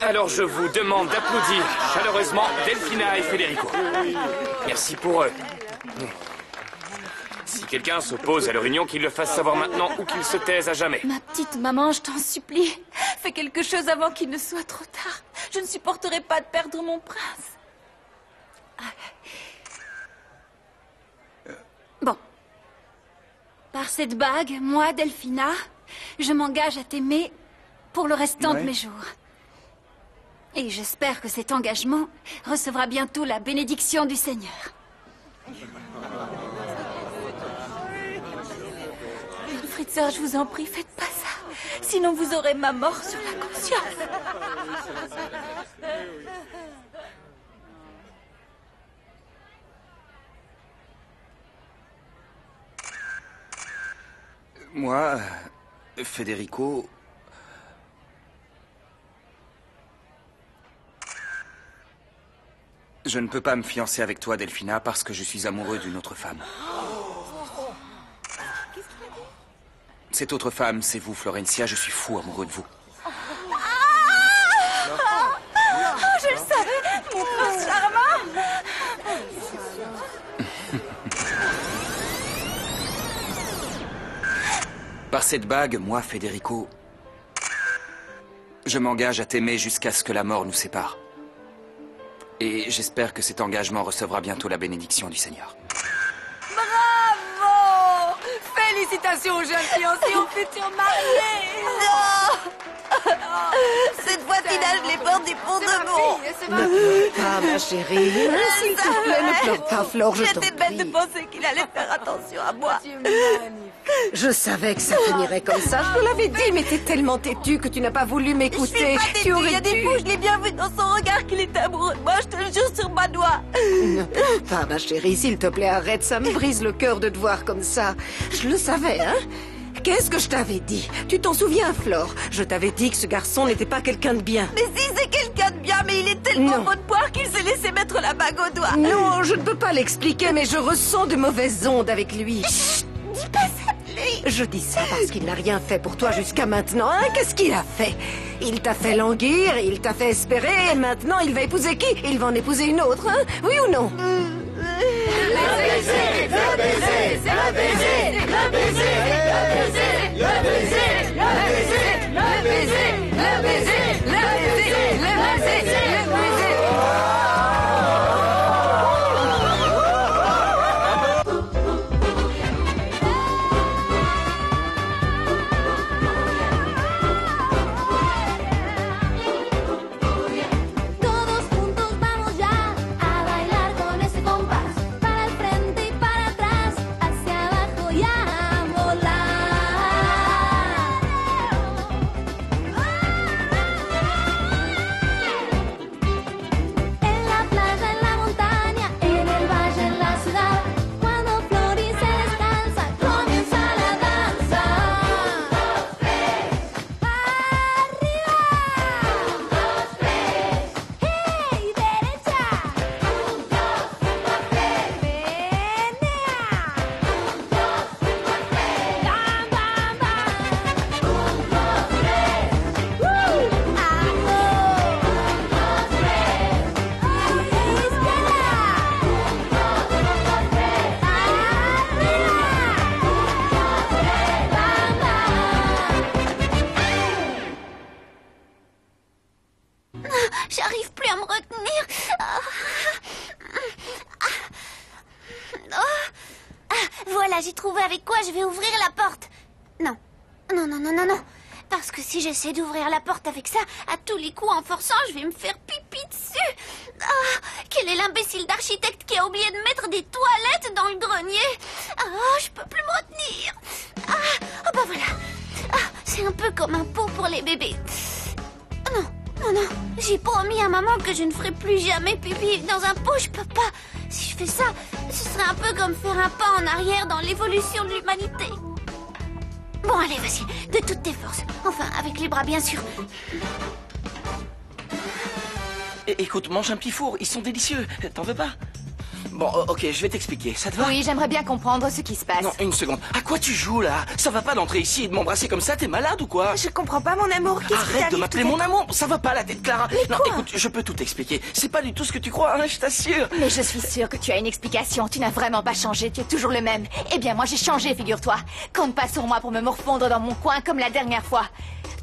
Alors je vous demande d'applaudir chaleureusement Delphina et Federico. Merci pour eux. Si quelqu'un s'oppose à leur union, qu'il le fasse savoir maintenant ou qu'il se taise à jamais. Ma petite maman, je t'en supplie. Fais quelque chose avant qu'il ne soit trop tard. Je ne supporterai pas de perdre mon prince. Bon. Par cette bague, moi, Delphina, je m'engage à t'aimer pour le restant de mes jours. Et j'espère que cet engagement recevra bientôt la bénédiction du Seigneur. Fritzer, je vous en prie, faites pas ça. Sinon vous aurez ma mort sur la conscience. Moi, Federico... Je ne peux pas me fiancer avec toi, Delphina, parce que je suis amoureux d'une autre femme. Cette autre femme, c'est vous, Florencia. Je suis fou amoureux de vous. Je le savais, mon prince charmant. Par cette bague, moi, Federico, je m'engage à t'aimer jusqu'à ce que la mort nous sépare. Et j'espère que cet engagement recevra bientôt la bénédiction du Seigneur. Bravo! Félicitations aux jeunes fiancés, aux futurs mariés. Non! Cette fois, Tina, je les porte du pont de bon. Ne pleure pas, ma chérie. S'il te plaît, ne pleure pas, Flore, je t'en J'étais bête de prie. penser qu'il allait faire attention à moi. Je savais que ça finirait comme ça. Je te l'avais dit, mais t'es tellement têtue que tu n'as pas voulu Je m'écouter. suis pas têtue, Tu il y aurais a des dû. fous, je l'ai bien vu dans son regard qu'il était amoureux de moi, je te le jure sur ma doigt. Ne pleure pas, ma chérie. S'il te plaît, arrête. Ça me brise le cœur de te voir comme ça. Je le savais, hein? Qu'est-ce que je t'avais dit? Tu t'en souviens, Flore? Je t'avais dit que ce garçon n'était pas quelqu'un de bien. Mais si c'est quelqu'un de bien, mais il est tellement Non. bon de poire qu'il s'est laissé mettre la bague au doigt. Non, je ne peux pas l'expliquer, mais je ressens de mauvaises ondes avec lui. Dis pas ça de lui. Je dis ça parce qu'il n'a rien fait pour toi jusqu'à maintenant, hein? Qu'est-ce qu'il a fait? Il t'a fait languir, il t'a fait espérer, et maintenant il va épouser qui? Il va en épouser une autre, hein? Oui ou non? Todos juntos vamos ya a bailar con ese compás, para el frente y para atrás, hacia abajo y a volar. En la playa, en la montaña, en el valle, en la ciudad, cuando Florice descansa, comienza la danza. ¡Arriba! ¡Hey, derecha! ¡Menea! ¡Bam, bam, bam! J'arrive plus à me retenir. Voilà, j'ai trouvé avec quoi je vais ouvrir la porte. Non. Non, non, non, non, non. Parce que si j'essaie d'ouvrir la porte avec ça, à tous les coups, en forçant, je vais me faire pipi dessus. Ah, quel est l'imbécile d'architecte qui a oublié de mettre des toilettes dans le grenier? Ah, je peux plus me retenir. Ah, oh bah voilà. Ah, c'est un peu comme un pot pour les bébés. Non, non, non. J'ai promis à maman que je ne ferai plus jamais pipi dans un pot. Je peux pas. Si je fais ça, ce serait un peu comme faire un pas en arrière dans l'évolution de l'humanité. Bon, allez, vas-y, de toutes tes forces. Enfin, avec les bras, bien sûr. Écoute, mange un petit four, ils sont délicieux. T'en veux pas? Bon, ok, je vais t'expliquer. Ça te va? Oui, j'aimerais bien comprendre ce qui se passe. Non, une seconde. À quoi tu joues, là? Ça va pas d'entrer ici et de m'embrasser comme ça, t'es malade ou quoi? Je comprends pas, mon amour. Qu'est-ce qui Arrête de t'arrive m'appeler tout à mon amour. Ça va pas la tête, Clara. Non, quoi? écoute, je peux tout t'expliquer. C'est pas du tout ce que tu crois, hein, je t'assure. Mais je suis sûre que tu as une explication. Tu n'as vraiment pas changé. Tu es toujours le même. Eh bien, moi, j'ai changé, figure-toi. Compte pas sur moi pour me morfondre dans mon coin comme la dernière fois.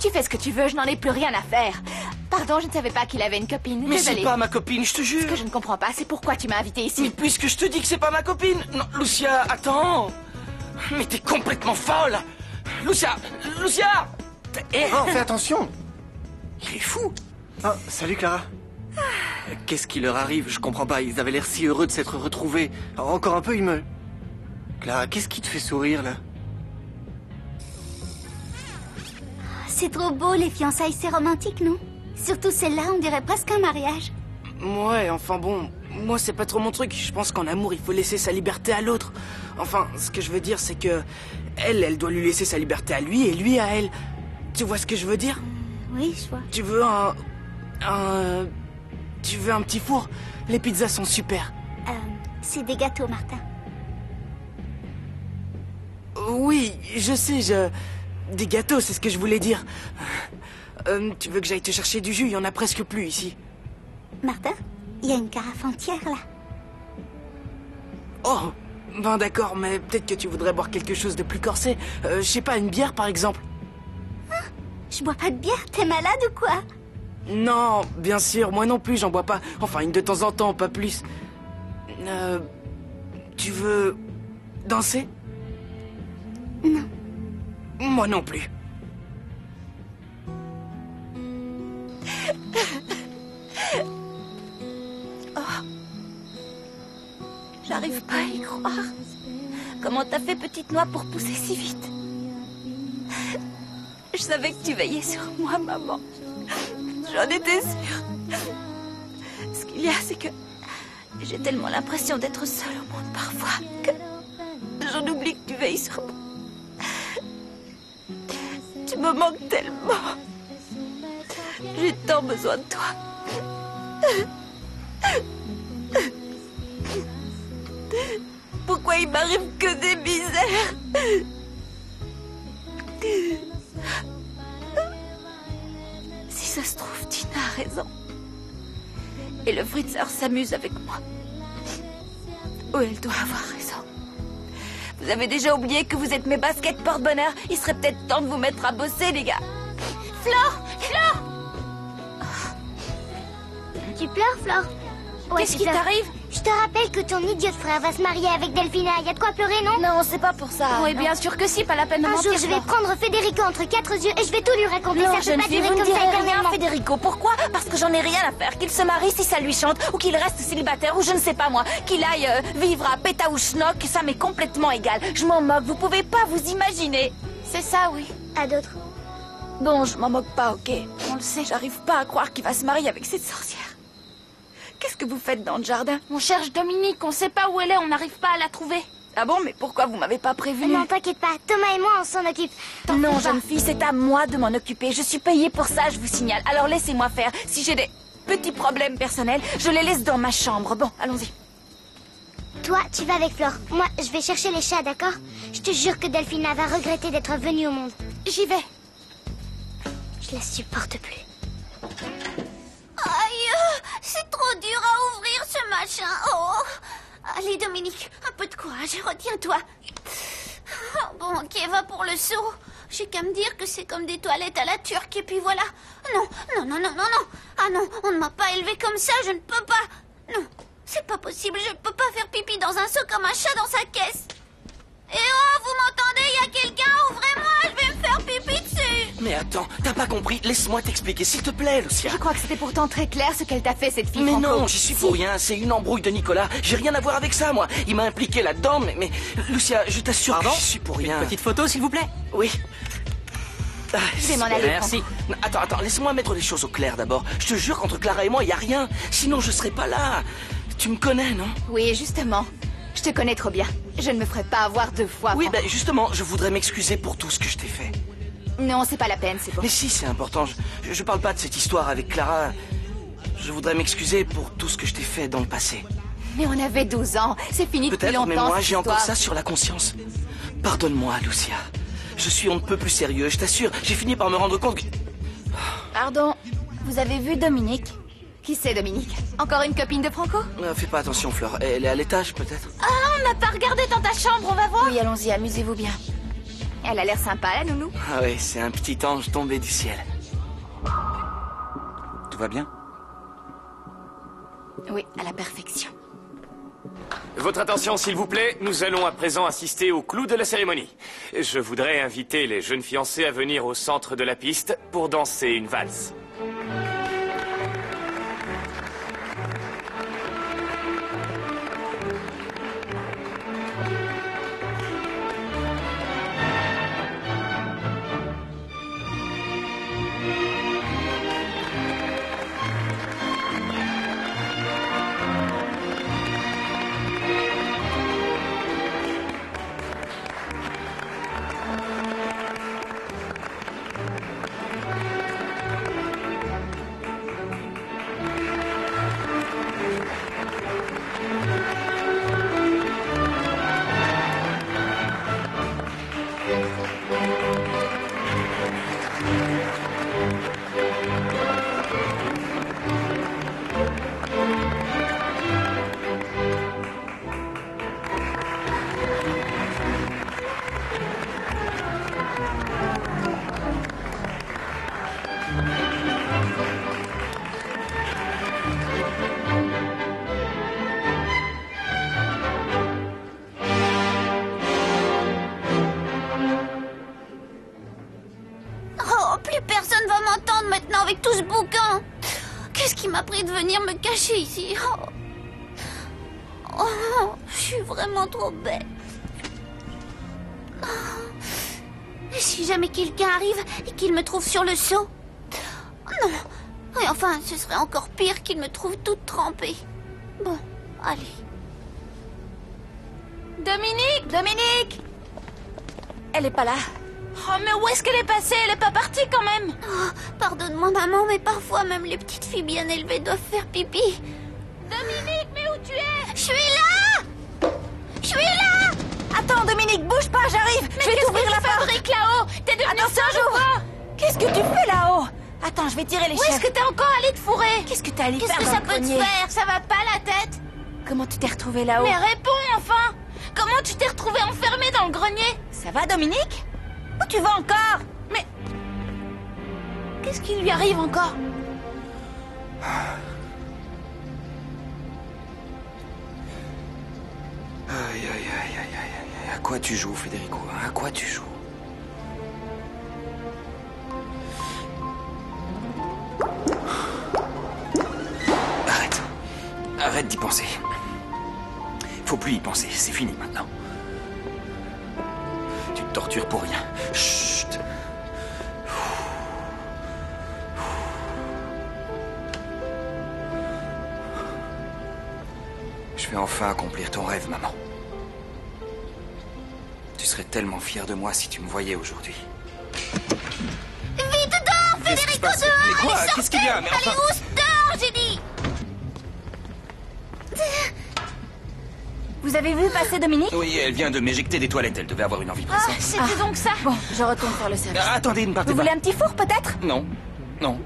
Tu fais ce que tu veux, je n'en ai plus rien à faire. Pardon, je ne savais pas qu'il avait une copine. Mais Désolée. c'est pas ma copine, je te jure. Ce que je ne comprends pas, c'est pourquoi tu m'as invité ici. Mais puisque je te dis que c'est pas ma copine. Non, Lucia, attends. Mais t'es complètement folle. Lucia. Eh, Oh, fais attention. il est fou. Oh, salut Clara. Qu'est-ce qui leur arrive? Je comprends pas. Ils avaient l'air si heureux de s'être retrouvés. Encore un peu, il me... Clara, qu'est-ce qui te fait sourire, là? C'est trop beau, les fiançailles, c'est romantique, non? Surtout celle-là, on dirait presque un mariage. Ouais, enfin bon, moi c'est pas trop mon truc. Je pense qu'en amour, il faut laisser sa liberté à l'autre. Enfin, ce que je veux dire, c'est que elle doit lui laisser sa liberté à lui et lui à elle. Tu vois ce que je veux dire? Oui, je vois. Tu veux tu veux un petit four? Les pizzas sont super. C'est des gâteaux, Martin. Oui, je sais, des gâteaux, c'est ce que je voulais dire. Tu veux que j'aille te chercher du jus? Il y en a presque plus ici. Martin, il y a une carafe entière, là. Oh, ben d'accord, mais peut-être que tu voudrais boire quelque chose de plus corsé. Je sais pas, une bière par exemple. Je bois pas de bière, t'es malade ou quoi? Non, bien sûr, moi non plus, j'en bois pas. Enfin, une de temps en temps, pas plus. Tu veux danser? Non. Moi non plus. J'arrive pas à y croire. Comment t'as fait, petite noix, pour pousser si vite? Je savais que tu veillais sur moi, maman. J'en étais sûre. Ce qu'il y a, c'est que j'ai tellement l'impression d'être seule au monde parfois que j'en oublie que tu veilles sur moi. Tu me manques tellement. J'ai tant besoin de toi. Pourquoi il m'arrive que des misères? Si ça se trouve, Tina a raison. Et le Fritzer s'amuse avec moi. Oh, elle doit avoir raison. Vous avez déjà oublié que vous êtes mes baskets porte-bonheur? Il serait peut-être temps de vous mettre à bosser, les gars. Flore! Tu pleures, Flore? Ouais, Qu'est-ce tu qui pleures. t'arrive? Je te rappelle que ton idiot frère va se marier avec Delphina. Y a de quoi pleurer, non? Non, c'est pas pour ça. Oui, bien sûr que si, pas la peine de Un mentir. jour, je vais prendre Federico entre 4 yeux et je vais tout lui raconter. Non, Ça jeune peut pas fille, durer vous ne comme ça direz rien, éternellement. Federico. Pourquoi? Parce que j'en ai rien à faire. Qu'il se marie si ça lui chante, ou qu'il reste célibataire, ou je ne sais pas moi. Qu'il aille vivre à Pétaouchnok, ça m'est complètement égal. Je m'en moque, vous pouvez pas vous imaginer. C'est ça, oui. À d'autres. Bon, je m'en moque pas, ok. On le sait, j'arrive pas à croire qu'il va se marier avec cette sorcière. Qu'est-ce que vous faites dans le jardin? On cherche Dominique, on sait pas où elle est, on n'arrive pas à la trouver. Ah bon, mais pourquoi vous m'avez pas prévenu? Non, t'inquiète pas. Thomas et moi, on s'en occupe. Non, jeune fille, c'est à moi de m'en occuper. Je suis payée pour ça, je vous signale. Alors laissez-moi faire. Si j'ai des petits problèmes personnels, je les laisse dans ma chambre. Bon, allons-y. Toi, tu vas avec Flore. Moi, je vais chercher les chats, d'accord? Je te jure que Delphina va regretter d'être venue au monde. J'y vais. Je la supporte plus. Aïe, c'est trop dur à ouvrir ce machin. Oh. Allez, Dominique, un peu de courage, retiens-toi. Bon, ok, va pour le seau. J'ai qu'à me dire que c'est comme des toilettes à la turque, et puis voilà. Non. Ah non, on ne m'a pas élevé comme ça, je ne peux pas. Non, c'est pas possible, je ne peux pas faire pipi dans un seau comme un chat dans sa caisse. Eh oh, vous m'entendez? Il y a quelqu'un? Ouvrez-moi, je vais me faire pipi dessus. Mais attends, t'as pas compris? Laisse-moi t'expliquer, s'il te plaît, Lucia. Je crois que c'était pourtant très clair ce qu'elle t'a fait, cette fille. Mais Franco. non, j'y suis pour rien. C'est une embrouille de Nicolas. J'ai rien à voir avec ça, moi. Il m'a impliqué là-dedans, mais Lucia, je t'assure que Pardon? j'y suis pour rien. Une petite photo, s'il vous plaît. Oui. Ah, Je vais m'en aller. Merci. Non, attends, laisse-moi mettre les choses au clair d'abord. Je te jure qu'entre Clara et moi, il y a rien. Sinon, je serais pas là. Tu me connais, non? Oui, justement. Je te connais trop bien. Je ne me ferai pas avoir 2 fois. Oui, Franco. ben justement, je voudrais m'excuser pour tout ce que je t'ai fait. Non, c'est pas la peine, c'est bon. Mais si, c'est important. Je parle pas de cette histoire avec Clara. Je voudrais m'excuser pour tout ce que je t'ai fait dans le passé. Mais on avait 12 ans. C'est fini depuis Peut-être, longtemps. mais moi cette j'ai encore histoire. ça sur la conscience. Pardonne-moi, Lucia. Je suis on ne peut plus sérieux, je t'assure. J'ai fini par me rendre compte que... Pardon, vous avez vu Dominique? Qui c'est Dominique? Encore une copine de Franco? Fais pas attention, Fleur. Elle est à l'étage, peut-être. Ah, on n'a pas regardé dans ta chambre, on va voir. Oui, allons-y, amusez-vous bien. Elle a l'air sympa, la nounou. Ah oui, c'est un petit ange tombé du ciel. Tout va bien? Oui, à la perfection. Votre attention, s'il vous plaît. Nous allons à présent assister au clou de la cérémonie. Je voudrais inviter les jeunes fiancés à venir au centre de la piste pour danser une valse. avec tout ce bouquin. Qu'est-ce qui m'a pris de venir me cacher ici? Oh, je suis vraiment trop bête. Et si jamais quelqu'un arrive et qu'il me trouve sur le seau? Non. Et enfin, ce serait encore pire qu'il me trouve toute trempée. Bon, allez. Dominique! Elle est pas là. Oh, mais où est-ce qu'elle est passée? Elle est pas partie quand même. Oh, pardonne-moi, maman, mais parfois même les petites filles bien élevées doivent faire pipi. Dominique, mais où tu es? Je suis là! Je suis là! Attends, Dominique, bouge pas, j'arrive. Je vais t'ouvrir la porte. Fabrique là-haut. T'es devenu singe ou quoi? Qu'est-ce que tu fais là-haut? Attends, je vais tirer les Où chefs. est-ce que t'es encore allé te fourrer? Qu'est-ce que t'es allé faire Qu'est-ce que dans ça le peut te grenier? faire? Ça va pas la tête? Comment tu t'es retrouvée là-haut? Mais réponds enfin! Comment tu t'es retrouvée enfermée dans le grenier? Ça va, Dominique? Où tu vas encore? Mais... qu'est-ce qui lui arrive encore? Aïe, aïe, aïe, aïe, aïe, aïe. À quoi tu joues, Federico? À quoi tu joues? Arrête. Arrête d'y penser. Faut plus y penser, c'est fini maintenant. Tu te tortures pour rien. Chut. Je vais enfin accomplir ton rêve, maman. Tu serais tellement fière de moi si tu me voyais aujourd'hui. Vite dehors, Federico, dehors! Mais quoi? Allez, Qu'est-ce qu'il y a? Mais Allez, enfin... oust, dehors, j'ai dit! Vous avez vu passer Dominique? Oui, elle vient de m'éjecter des toilettes. Elle devait avoir une envie pressante. C'était donc ça. Bon, je retourne faire le service. Attendez, ne partez Vous pas. voulez un petit four, peut-être? Non, non,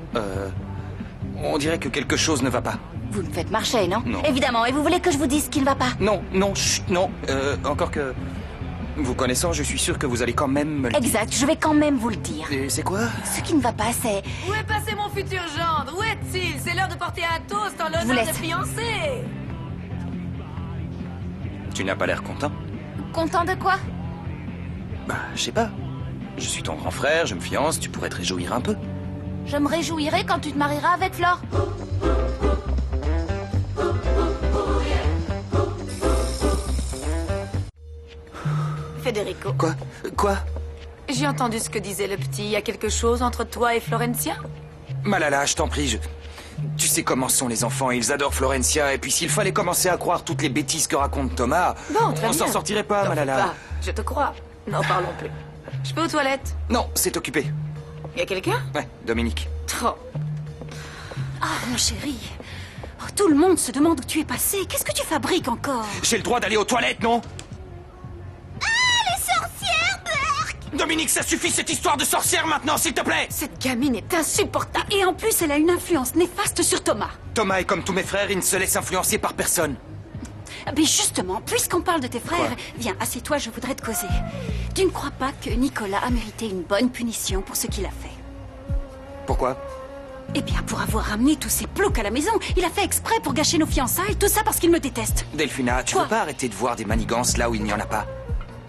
on dirait que quelque chose ne va pas. Vous me faites marcher, non? Non. Évidemment, et vous voulez que je vous dise ce qui ne va pas? Non, non, chut, non. Encore que... Vous connaissant, je suis sûr que vous allez quand même me le dire. Exact, je vais quand même vous le dire. Et c'est quoi? Ce qui ne va pas, c'est... Où est passé mon futur gendre? Où est-il? C'est l'heure de porter un toast en vous l'honneur laisse. des fiancés. Tu n'as pas l'air content? Content de quoi? Bah, je sais pas. Je suis ton grand frère, je me fiance, tu pourrais te réjouir un peu. Je me réjouirai quand tu te marieras avec Flore. Federico, Quoi? Quoi? j'ai entendu ce que disait le petit. Il y a quelque chose entre toi et Florencia? Malala, je t'en prie, Tu sais comment sont les enfants, ils adorent Florencia, et puis s'il fallait commencer à croire toutes les bêtises que raconte Thomas, Bon, très on s'en bien. sortirait pas, Malala. Va, je te crois. N'en parlons plus. Je peux aux toilettes? Non, c'est occupé. Y a quelqu'un? Ouais, Dominique. Trop. Ah, mon chéri. Oh, tout le monde se demande où tu es passé. Qu'est-ce que tu fabriques encore? J'ai le droit d'aller aux toilettes, non? Les sorcières, Burke! Dominique, ça suffit cette histoire de sorcière maintenant, s'il te plaît! Cette gamine est insupportable. Et en plus, elle a une influence néfaste sur Thomas. Thomas est comme tous mes frères, il ne se laisse influencer par personne. Mais justement, puisqu'on parle de tes frères, Quoi? viens, assieds-toi, je voudrais te causer. Tu ne crois pas que Nicolas a mérité une bonne punition pour ce qu'il a fait? Pourquoi? Eh bien, pour avoir ramené tous ces ploucs à la maison. Il a fait exprès pour gâcher nos fiançailles, tout ça parce qu'il me déteste. Delphina, tu Quoi? veux pas arrêter de voir des manigances là où il n'y en a pas?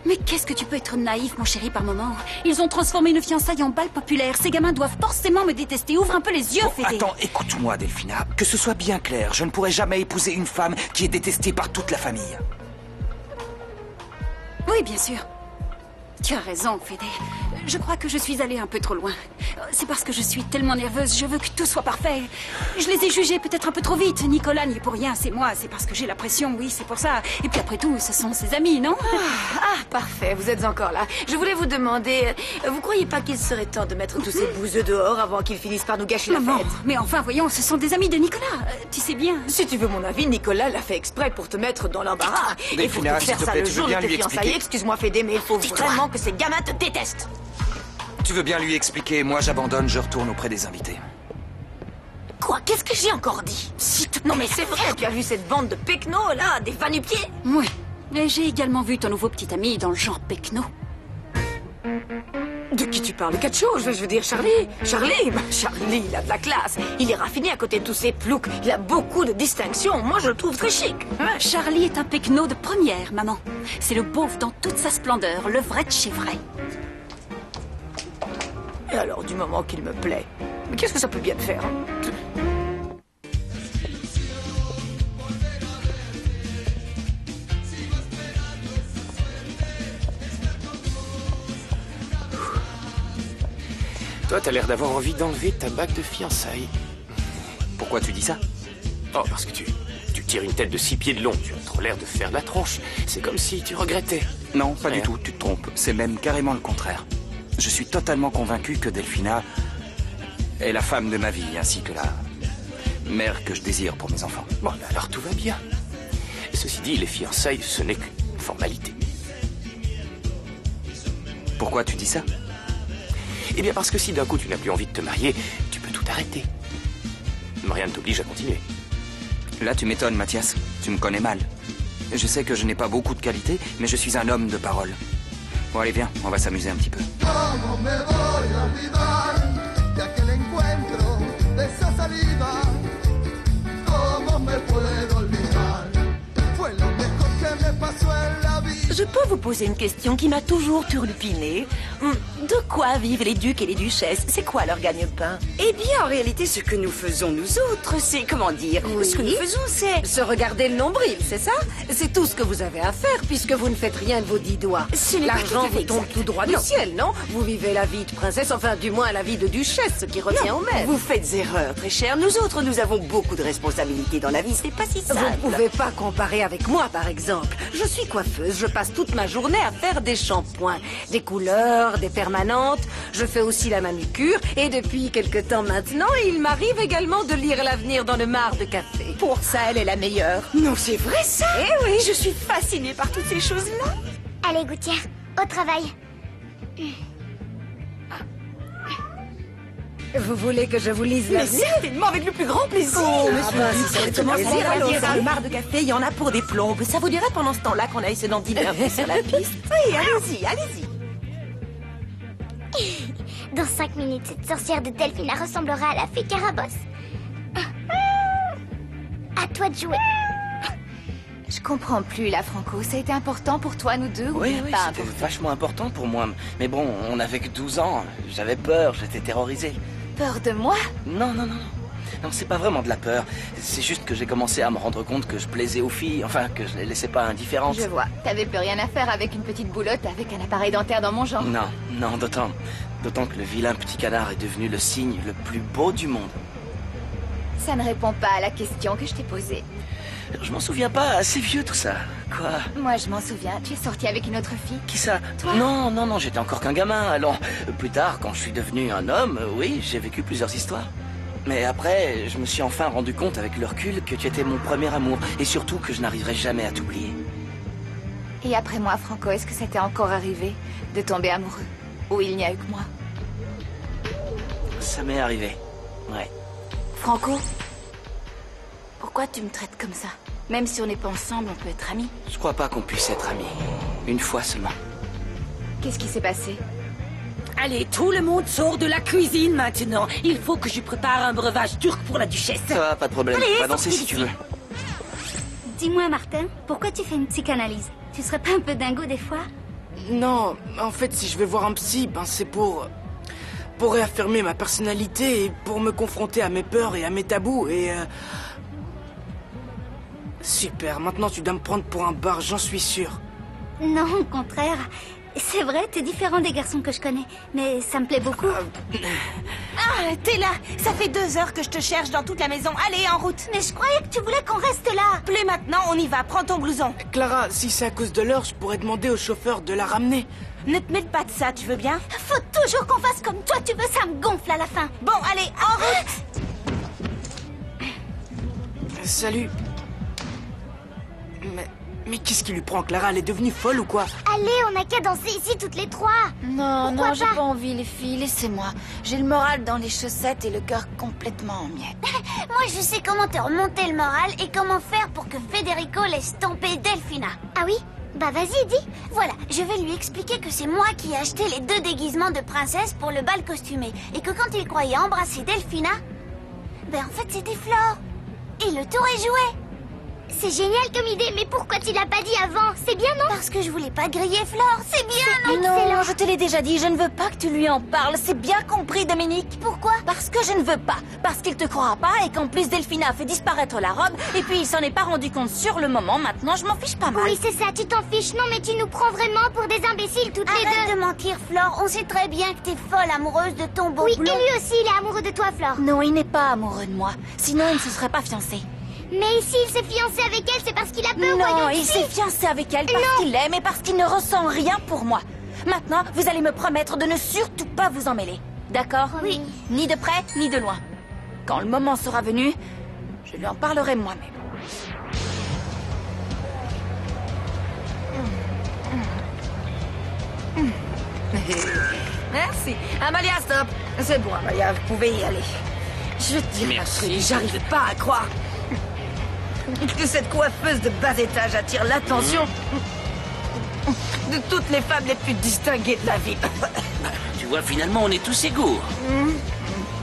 Mais qu'est-ce que tu peux être naïf, mon chéri, par moment? Ils ont transformé nos fiançailles en bal populaire. Ces gamins doivent forcément me détester. Ouvre un peu les yeux, Bon, Fédé. attends, écoute-moi, Delphina. Que ce soit bien clair, je ne pourrai jamais épouser une femme qui est détestée par toute la famille. Oui, bien sûr. Tu as raison, Fédé. Je crois que je suis allée un peu trop loin. C'est parce que je suis tellement nerveuse, je veux que tout soit parfait. Je les ai jugés peut-être un peu trop vite. Nicolas n'y est pour rien, c'est moi. C'est parce que j'ai la pression, oui, c'est pour ça. Et puis après tout, ce sont ses amis, non? Parfait, vous êtes encore là. Je voulais vous demander, vous croyez pas qu'il serait temps de mettre tous ces bouseux dehors avant qu'ils finissent par nous gâcher la Maman, fête? mais enfin, voyons, ce sont des amis de Nicolas. Tu sais bien. Si tu veux mon avis, Nicolas l'a fait exprès pour te mettre dans l'embarras. Et pour Delphina, te faire s'il te ça plaît, le tu veux jour de bien tes lui fiançailles. expliquer? Excuse-moi, Fédé, mais il faut vraiment que ces gamins te détestent. Tu veux bien lui expliquer? Moi, j'abandonne, je retourne auprès des invités. Quoi? Qu'est-ce que j'ai encore dit? Non mais c'est vrai, tu as vu cette bande de pecnos là, des va-nu-pieds? Oui. Et j'ai également vu ton nouveau petit ami dans le genre Pecno. De qui tu parles? Cacho? Je veux dire Charlie. Charlie, il a de la classe. Il est raffiné à côté de tous ces ploucs. Il a beaucoup de distinctions. Moi, je le trouve très chic. Charlie est un Pecno de première, maman. C'est le beauf dans toute sa splendeur, le vrai de chez vrai. Et alors, du moment qu'il me plaît, mais qu'est-ce que ça peut bien te faire? Toi, t'as l'air d'avoir envie d'enlever ta bague de fiançailles. Pourquoi tu dis ça? Oh, parce que tu tires une tête de 6 pieds de long. Tu as trop l'air de faire de la tronche. C'est comme si tu regrettais. Non, pas du Rien. tout, tu te trompes. C'est même carrément le contraire. Je suis totalement convaincu que Delphina est la femme de ma vie, ainsi que la mère que je désire pour mes enfants. Bon, alors tout va bien. Ceci dit, les fiançailles, ce n'est qu'une formalité. Pourquoi tu dis ça? Eh bien, parce que si d'un coup tu n'as plus envie de te marier, tu peux tout arrêter. Rien ne t'oblige à continuer. Là, tu m'étonnes, Mathias. Tu me connais mal. Je sais que je n'ai pas beaucoup de qualités, mais je suis un homme de parole. Bon, allez, viens, on va s'amuser un petit peu. ¿Cómo me voy a olvidar de aquel encuentro, de esa salida? ¿Cómo me puedo olvidar? Fue lo mejor que me pasó en la vida. Je peux vous poser une question qui m'a toujours turlupinée. De quoi vivent les ducs et les duchesses? C'est quoi leur gagne-pain? Eh bien, en réalité, ce que nous faisons, nous autres, c'est, comment dire, ce que nous faisons, c'est... Se regarder le nombril, c'est ça? C'est tout ce que vous avez à faire, puisque vous ne faites rien de vos 10 doigts. L'argent vous tombe tout droit du ciel, non? Vous vivez la vie de princesse, enfin, du moins la vie de duchesse, ce qui revient au même. Vous faites erreur, très cher. Nous autres, nous avons beaucoup de responsabilités dans la vie. C'est pas si simple. Vous ne pouvez pas comparer avec moi, par exemple. Je suis coiffeuse, je passe toute ma journée à faire des shampoings, des couleurs, des permanentes. Je fais aussi la manucure, et depuis quelque temps maintenant, il m'arrive également de lire l'avenir dans le marc de café. Pour ça, elle est la meilleure. Non, c'est vrai ça? Eh oui. Je suis fascinée par toutes ces choses-là. Allez, gouttière, au travail. Vous voulez que je vous lise Mais l'avenir? certainement, avec le plus grand plaisir. Si ça Comment fait ça plaisir, va alors dire ça. dans le mar de café, il y en a pour des plombes. Ça vous dirait pendant ce temps-là qu'on aille se dandiner un peu sur la piste? Oui, allez-y, allez-y. Dans 5 minutes, cette sorcière de Delphina ressemblera à la fée Carabosse. À toi de jouer. Je comprends plus, là, Franco. Ça a été important pour toi, nous deux, ou Oui, bien oui, pas c'était important? vachement important pour moi. Mais bon, on n'avait que 12 ans. J'avais peur, j'étais terrorisé. Peur de moi? Non, non, non. Non, c'est pas vraiment de la peur. C'est juste que j'ai commencé à me rendre compte que je plaisais aux filles. Enfin, que je les laissais pas indifférentes. Je vois. T'avais plus rien à faire avec une petite boulotte avec un appareil dentaire dans mon genre. Non, non, d'autant que le vilain petit canard est devenu le signe le plus beau du monde. Ça ne répond pas à la question que je t'ai posée. Je m'en souviens pas, c'est vieux tout ça. Quoi? Moi, je m'en souviens. Tu es sorti avec une autre fille? Qui ça? Toi? Non, non, non, j'étais encore qu'un gamin. Alors, plus tard, quand je suis devenu un homme, oui, j'ai vécu plusieurs histoires. Mais après, je me suis enfin rendu compte avec le recul que tu étais mon premier amour. Et surtout que je n'arriverai jamais à t'oublier. Et après moi, Franco, est-ce que ça t'est encore arrivé de tomber amoureux? Ou il n'y a eu que moi? Ça m'est arrivé. Ouais. Franco? Pourquoi tu me traites comme ça? Même si on n'est pas ensemble, on peut être amis. Je crois pas qu'on puisse être amis. Une fois seulement. Qu'est-ce qui s'est passé? Allez, tout le monde sort de la cuisine maintenant. Il faut que je prépare un breuvage turc pour la duchesse. Ça va, pas de problème. Allez, Va danser si tu veux. Dis-moi, Martin, pourquoi tu fais une psychanalyse? Tu serais pas un peu dingo des fois? Non, en fait, si je vais voir un psy, ben c'est pour réaffirmer ma personnalité et pour me confronter à mes peurs et à mes tabous et... Super, maintenant tu dois me prendre pour un bar, j'en suis sûr. Non, au contraire. C'est vrai, t'es différent des garçons que je connais, mais ça me plaît beaucoup. Ah, t'es là. Ça fait 2 heures que je te cherche dans toute la maison. Allez, en route. Mais je croyais que tu voulais qu'on reste là. Plus maintenant, on y va. Prends ton blouson. Clara, si c'est à cause de l'heure, je pourrais demander au chauffeur de la ramener. Ne te mêle pas de ça, tu veux bien? Faut toujours qu'on fasse comme toi tu veux, ça me gonfle à la fin. Bon, allez, en route. Salut. Mais qu'est-ce qui lui prend, Clara? Elle est devenue folle ou quoi? Allez, on n'a qu'à danser ici toutes les trois. Non, Pourquoi non, j'ai pas pas envie, les filles, laissez-moi. J'ai le moral dans les chaussettes et le cœur complètement en miettes. Moi, je sais comment te remonter le moral et comment faire pour que Federico laisse tomber Delphina. Ah oui? Bah vas-y, dis. Voilà, je vais lui expliquer que c'est moi qui ai acheté les 2 déguisements de princesse pour le bal costumé. Et que quand il croyait embrasser Delphina, ben en fait c'était Flore. Et le tour est joué. C'est génial comme idée, mais pourquoi tu l'as pas dit avant? C'est bien, non? Parce que je voulais pas griller Flore, c'est bien, Non, je te l'ai déjà dit, je ne veux pas que tu lui en parles. C'est bien compris, Dominique. Pourquoi? Parce que je ne veux pas. Parce qu'il te croira pas et qu'en plus Delphina a fait disparaître la robe et puis il s'en est pas rendu compte sur le moment. Maintenant, je m'en fiche pas mal. Oui, c'est ça, tu t'en fiches. Non, mais tu nous prends vraiment pour des imbéciles toutes les deux. Arrête de mentir, Flore. On sait très bien que t'es folle amoureuse de ton beau blond. Oui, et lui aussi, il est amoureux de toi, Flore. Non, il n'est pas amoureux de moi. Sinon, il ne se serait pas fiancé. Mais s'il s'est fiancé avec elle, c'est parce qu'il a peur, Non, il s'est fiancé avec elle parce qu'il l'aime et parce qu'il ne ressent rien pour moi. Maintenant, vous allez me promettre de ne surtout pas vous en mêler. D'accord? Oui. Ni de près, ni de loin. Quand le moment sera venu, je lui en parlerai moi-même. Merci. Amalia, stop. C'est bon, Amalia, vous pouvez y aller. Je dirais un truc, j'arrive pas à croire que cette coiffeuse de bas étage attire l'attention de toutes les femmes les plus distinguées de la ville. Tu vois, finalement, on est tous égaux.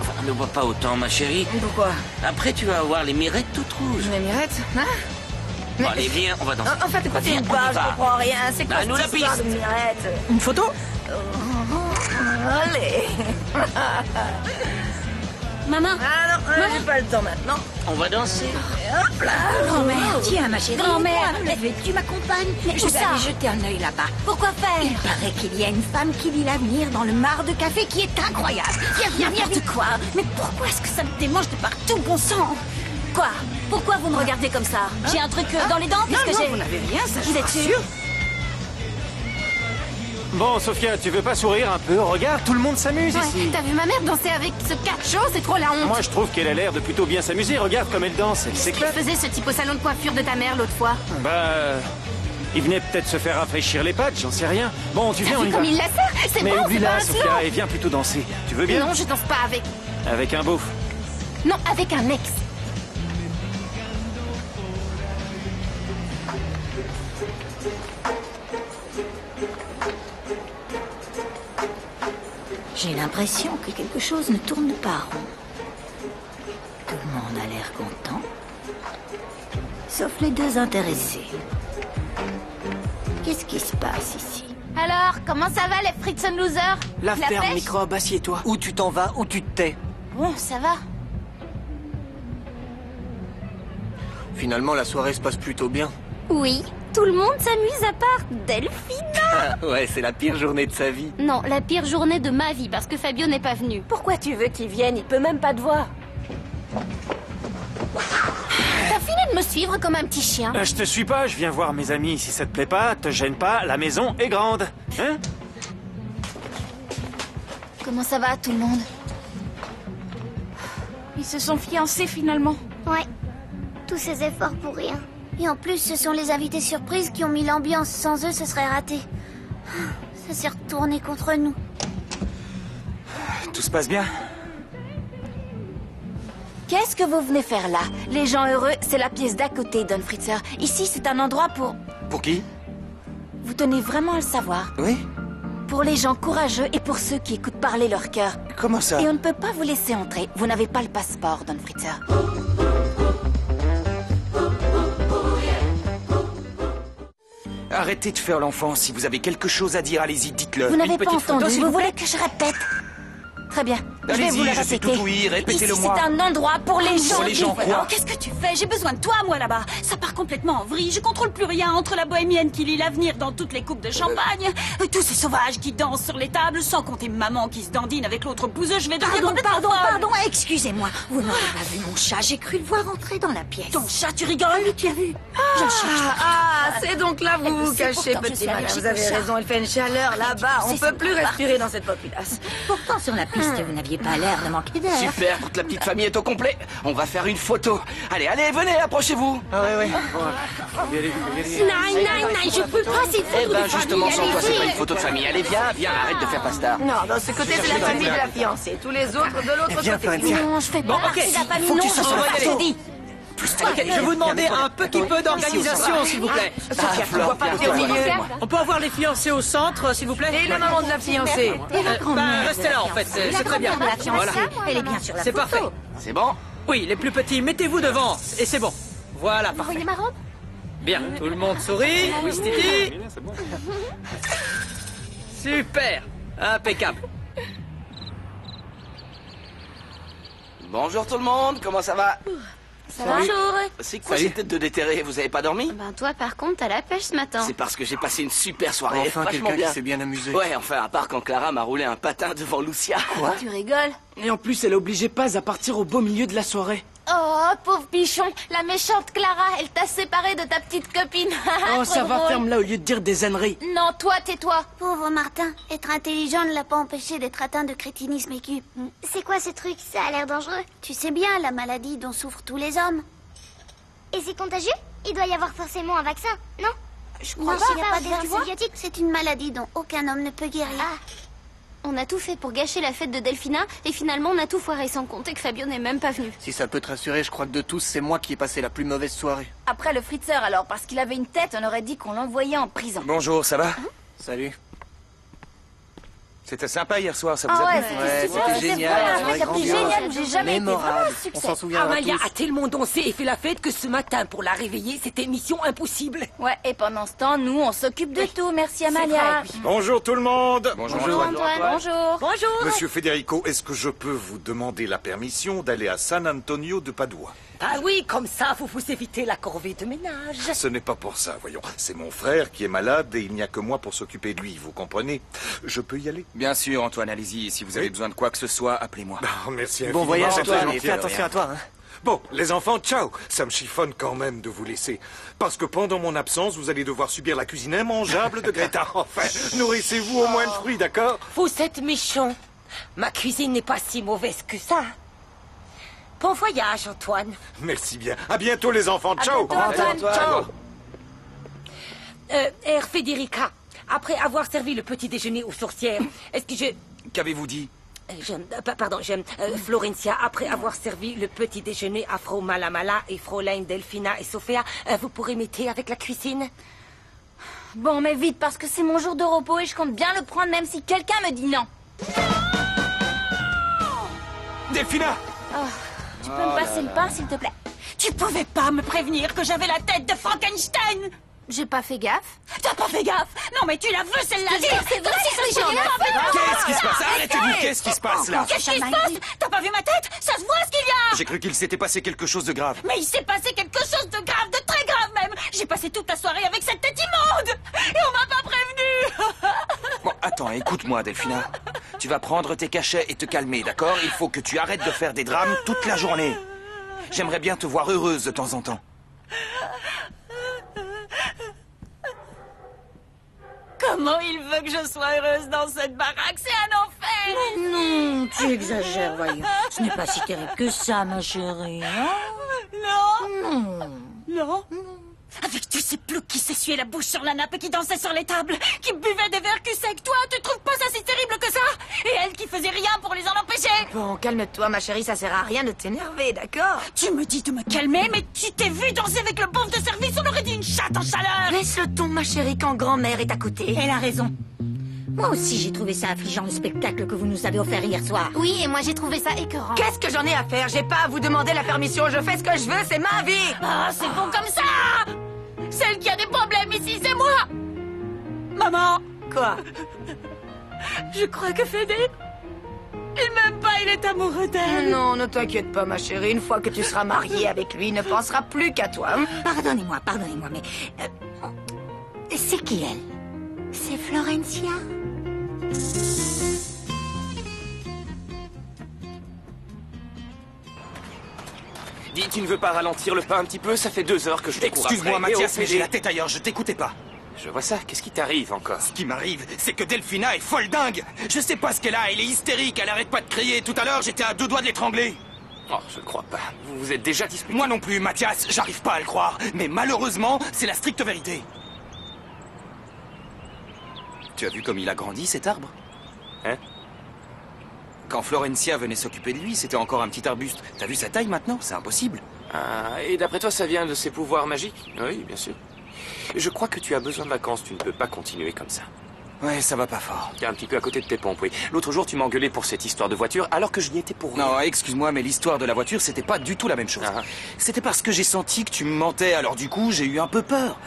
Enfin, ne bois pas autant, ma chérie. Pourquoi? Après, tu vas avoir les mirettes toutes rouges. Les mirettes? Hein? Bon, allez, viens, on va danser. En fait, écoutez, Viens, je on y va. comprends rien. C'est quoi Donne-nous cette la histoire de piste. mirettes? Une photo? Allez. Maman. Ah non, j'ai pas le temps maintenant. On va danser. Hop là. Grand-mère. Tiens, ma chérie. Grand-mère. Tu m'accompagnes. Mais Vous où ça? allez jeter un œil là-bas. Pourquoi faire? Il paraît qu'il y a une femme qui lit l'avenir dans le mar de café qui est incroyable. Viens, N'importe quoi. Mais pourquoi est-ce que ça me démange de partout, bon sang? Quoi? Pourquoi vous me regardez comme ça? J'ai un truc dans les dents? Qu'est-ce que Non, j'ai? vous n'avez rien, ça. Vous êtes sûr? Bon, Sophia, tu veux pas sourire un peu? Regarde, tout le monde s'amuse ici. T'as vu ma mère danser avec ce cacho? C'est trop la honte. Moi, je trouve qu'elle a l'air de plutôt bien s'amuser. Regarde comme elle danse, elle Qu'est-ce qu'il s'éclate. faisait ce type au salon de coiffure de ta mère l'autre fois? Il venait peut-être se faire rafraîchir les pattes, j'en sais rien. Bon, tu viens, T'as on vu y comme va. il la sert? C'est Mais bon, c'est pas oublie-la, un Sophia, slow. et viens plutôt danser. Tu veux bien? Non, je danse pas avec. Avec un beauf. Non, avec un ex. J'ai l'impression que quelque chose ne tourne pas rond. Tout le monde a l'air content. Sauf les 2 intéressés. Qu'est-ce qui se passe ici? Alors, comment ça va, les Fritzen Losers? La ferme, pêche? microbe, assieds-toi. Où tu t'en vas, où tu te tais. Bon, ça va. Finalement, la soirée se passe plutôt bien. Oui, tout le monde s'amuse à part Delphina. Ah, ouais, c'est la pire journée de sa vie. Non, la pire journée de ma vie, parce que Fabio n'est pas venu. Pourquoi tu veux qu'il vienne? Il peut même pas te voir. T'as fini de me suivre comme un petit chien. Je te suis pas, je viens voir mes amis. Si ça te plaît pas, te gêne pas, la maison est grande. Hein? Comment ça va, tout le monde? Ils se sont fiancés finalement. Ouais. Tous ces efforts pour rien. Et en plus, ce sont les invités surprises qui ont mis l'ambiance. Sans eux, ce serait raté. Ça s'est retourné contre nous. Tout se passe bien? Qu'est-ce que vous venez faire là? Les gens heureux, c'est la pièce d'à côté, Don Fritzer. Ici, c'est un endroit pour... Pour qui? Vous tenez vraiment à le savoir. Oui? Pour les gens courageux et pour ceux qui écoutent parler leur cœur. Comment ça? Et on ne peut pas vous laisser entrer. Vous n'avez pas le passeport, Don Fritzer. Arrêtez de faire l'enfant. Si vous avez quelque chose à dire, allez-y, dites-le. Vous n'avez Une pas petite photo, entendu. s'il Vous vous voulez plaît? que je répète? Très bien. Je vais Allez-y, vous le je suis répéter. tout ouïe, répétez-le Ici, moi. c'est un endroit pour les gens. Pour les gens, qui... quoi? Qu'est-ce que tu fais? J'ai besoin de toi, moi, là-bas. Ça part complètement en vrille. Je contrôle plus rien entre la bohémienne qui lit l'avenir dans toutes les coupes de champagne, tous ces sauvages qui dansent sur les tables, sans compter maman qui se dandine avec l'autre bouseux. Je vais devenir complètement folle. Excusez-moi. Vous n'avez pas vu mon chat. J'ai cru le voir entrer dans la pièce. Ton chat, tu rigoles? Tu as vu? C'est donc là vous vous cachez, petit malin. Vous avez raison, il fait une chaleur là-bas. On peut plus respirer dans cette populace. Pourtant, sur la piste, vous n'aviez pas l'air de manquer d'air. Super, toute la petite famille est au complet. On va faire une photo. Allez, allez, venez, approchez-vous. Ah ouais. Non, je peux pas, c'est Eh ben, justement, sans toi, c'est pas une photo de famille. Allez, viens, arrête de faire pasta. Non, dans ce côté, c'est la famille de la fiancée. Tous les autres de l'autre Viens, côté. Florencia. Non, je fais pas partie de la famille. faut que Non, tu sois je sur la te photo. dis. Ok, je vais vous demander un petit peu d'organisation, s'il vous plaît. On pas au milieu. On peut avoir les fiancés au centre, s'il vous plaît? Et la maman de la fiancée. Restez là, en fait, c'est très bien. La fiancée, elle est bien sur la C'est photo. parfait. C'est bon? Oui, les plus petits, mettez-vous devant, et c'est bon. Voilà, Vous parfait. voyez ma robe? Bien, tout le monde sourit. Oui, Stiti. Super, impeccable. Bonjour tout le monde, comment ça va? Bonjour. C'est quoi cette tête de déterré? Vous avez pas dormi? Ben toi, par contre, t'as la pêche ce matin. C'est parce que j'ai passé une super soirée. Enfin, vachement quelqu'un bien. qui s'est bien amusé. Ouais, enfin, à part quand Clara m'a roulé un patin devant Lucia. Quoi? Tu rigoles? Et en plus, elle obligeait Paz à partir au beau milieu de la soirée. Oh, pauvre bichon, la méchante Clara, elle t'a séparé de ta petite copine. Oh, ça va, ferme-la au lieu de dire des âneries. Non, toi, tais-toi. Pauvre Martin, être intelligent ne l'a pas empêché d'être atteint de crétinisme aigu. C'est quoi ce truc? Ça a l'air dangereux. Tu sais bien, la maladie dont souffrent tous les hommes. Et c'est contagieux? Il doit y avoir forcément un vaccin, non? Je crois Non, qu'il n'y a pas pas d'effet d'effet symbiotique. symbiotique. C'est une maladie dont aucun homme ne peut guérir. On a tout fait pour gâcher la fête de Delphina, et finalement on a tout foiré, sans compter que Fabio n'est même pas venu. Si ça peut te rassurer, je crois que de tous, c'est moi qui ai passé la plus mauvaise soirée. Après le Fritzer, alors, parce qu'il avait une tête, on aurait dit qu'on l'envoyait en prison. Bonjour, ça va? Salut. C'était sympa hier soir, ça vous Ah a ouais, plu? c'était super, c'était c'était génial, vraiment un c'est truc vrai, plus grandiose. génial où j'ai jamais été, vraiment Mémorable. un On succès. s'en souviendra Amalia tous. a tellement dansé et fait la fête que ce matin, pour la réveiller, c'était mission impossible. Ouais, et pendant ce temps, nous, on s'occupe de tout. Merci, Amalia. Bonjour tout le monde. Bonjour, Antoine. Bonjour. Bonjour. Monsieur Federico, est-ce que je peux vous demander la permission d'aller à San Antonio de Padua? Ah oui, comme ça, vous vous évitez la corvée de ménage. Ce n'est pas pour ça, voyons. C'est mon frère qui est malade et il n'y a que moi pour s'occuper de lui, vous comprenez? Je peux y aller? Bien sûr, Antoine, allez-y. Si vous avez besoin de quoi que ce soit, appelez-moi. Merci Bon infiniment, voyage, c'est très Antoine, et gentil, fais alors. attention à toi. Hein. Bon, les enfants, ciao. Ça me chiffonne quand même de vous laisser. Parce que pendant mon absence, vous allez devoir subir la cuisine immangeable de Greta. Enfin, nourrissez-vous au moins de fruits, d'accord? Vous êtes méchant. Ma cuisine n'est pas si mauvaise que ça. Bon voyage, Antoine. Merci bien. À bientôt, les enfants. Ciao. bientôt, Antoine. Ciao. Federica, après avoir servi le petit déjeuner aux sorcières, est-ce que je... Qu'avez-vous dit? Florencia, après avoir servi le petit déjeuner à Frau Malamala et Fräulein Delphina et Sofia, vous pourrez m'aider avec la cuisine? Bon, mais vite, parce que c'est mon jour de repos et je compte bien le prendre même si quelqu'un me dit non. Delphina! Tu peux me passer le pain, s'il te plaît? Tu pouvais pas me prévenir que j'avais la tête de Frankenstein? J'ai pas fait gaffe. T'as pas fait gaffe? Non, mais tu l'as vu, celle-là! C'est vrai, c'est vrai, Qu'est-ce qui se passe? Arrêtez-vous! Qu'est-ce qui se passe là? Qu'est-ce qui se passe? T'as pas vu ma tête? Ça se voit ce qu'il y a! J'ai cru qu'il s'était passé quelque chose de grave. Mais il s'est passé quelque chose de grave, de très grave même! J'ai passé toute la soirée avec cette tête immonde! Et on m'a pas prévenu! Bon, attends, écoute-moi, Delphina. Tu vas prendre tes cachets et te calmer, d'accord? Il faut que tu arrêtes de faire des drames toute la journée. J'aimerais bien te voir heureuse de temps en temps. Comment il veut que je sois heureuse dans cette baraque? C'est un enfer! Non, tu exagères, voyons. Ce n'est pas si terrible que ça, ma chérie. Hein? Non. Avec tous ces ploucs qui s'essuyaient la bouche sur la nappe et qui dansaient sur les tables, qui buvaient des verres cul secs, toi, tu trouves pas ça si terrible que ça? Et elle qui faisait rien pour les en empêcher? Bon, calme-toi, ma chérie, ça sert à rien de t'énerver, d'accord? Tu me dis de me calmer, mais tu t'es vu danser avec le pauvre de service, on aurait dit une chatte en chaleur! Laisse le ton, ma chérie, quand grand-mère est à côté. Elle a raison. Moi aussi, j'ai trouvé ça affligeant, le spectacle que vous nous avez offert hier soir. Oui, et moi j'ai trouvé ça écœurant. Qu'est-ce que j'en ai à faire? J'ai pas à vous demander la permission, je fais ce que je veux, c'est ma vie! Ah, c'est bon comme ça! Celle qui a des problèmes ici, c'est moi! Maman! Quoi? Je crois que Fédé... Il m'aime pas, il est amoureux d'elle. Non, ne t'inquiète pas, ma chérie. Une fois que tu seras mariée avec lui, il ne pensera plus qu'à toi. Hein? Pardonnez-moi, mais... c'est qui, elle? C'est Florencia. Dis, tu ne veux pas ralentir le pas un petit peu? Ça fait 2 heures que je te cours après. Excuse-moi, Et Mathias, au mais j'ai PD. la tête ailleurs, je t'écoutais pas. Je vois ça, qu'est-ce qui t'arrive encore? Ce qui m'arrive, c'est que Delphina est folle dingue. Je sais pas ce qu'elle a, elle est hystérique, elle arrête pas de crier. Tout à l'heure, j'étais à 2 doigts de l'étrangler. Oh, je ne crois pas. Vous vous êtes déjà disputé? Moi non plus, Mathias, j'arrive pas à le croire. Mais malheureusement, c'est la stricte vérité. Tu as vu comme il a grandi, cet arbre? Hein? Quand Florencia venait s'occuper de lui, c'était encore un petit arbuste. T'as vu sa taille maintenant? C'est impossible. Ah, et d'après toi, ça vient de ses pouvoirs magiques? Oui, bien sûr. Je crois que tu as besoin de vacances, tu ne peux pas continuer comme ça. Ouais, ça va pas fort. T'es un petit peu à côté de tes pompes, oui. L'autre jour, tu m'as engueulé pour cette histoire de voiture, alors que je n'y étais pour rien. Non, excuse-moi, mais l'histoire de la voiture, c'était pas du tout la même chose. Ah. C'était parce que j'ai senti que tu me mentais, alors du coup, j'ai eu un peu peur.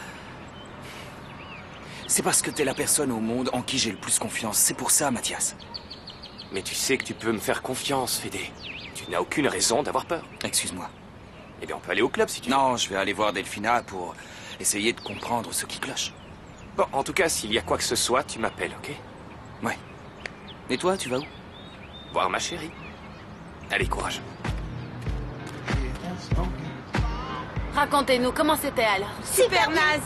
C'est parce que t'es la personne au monde en qui j'ai le plus confiance. C'est pour ça, Mathias. Mais tu sais que tu peux me faire confiance, Fédé. Tu n'as aucune raison d'avoir peur. Excuse-moi. Eh bien, on peut aller au club si tu veux. Non, je vais aller voir Delphina pour essayer de comprendre ce qui cloche. Bon, en tout cas, s'il y a quoi que ce soit, tu m'appelles, ok? Ouais. Et toi, tu vas où? Voir ma chérie. Allez, courage. Racontez-nous, comment c'était alors? Super naze!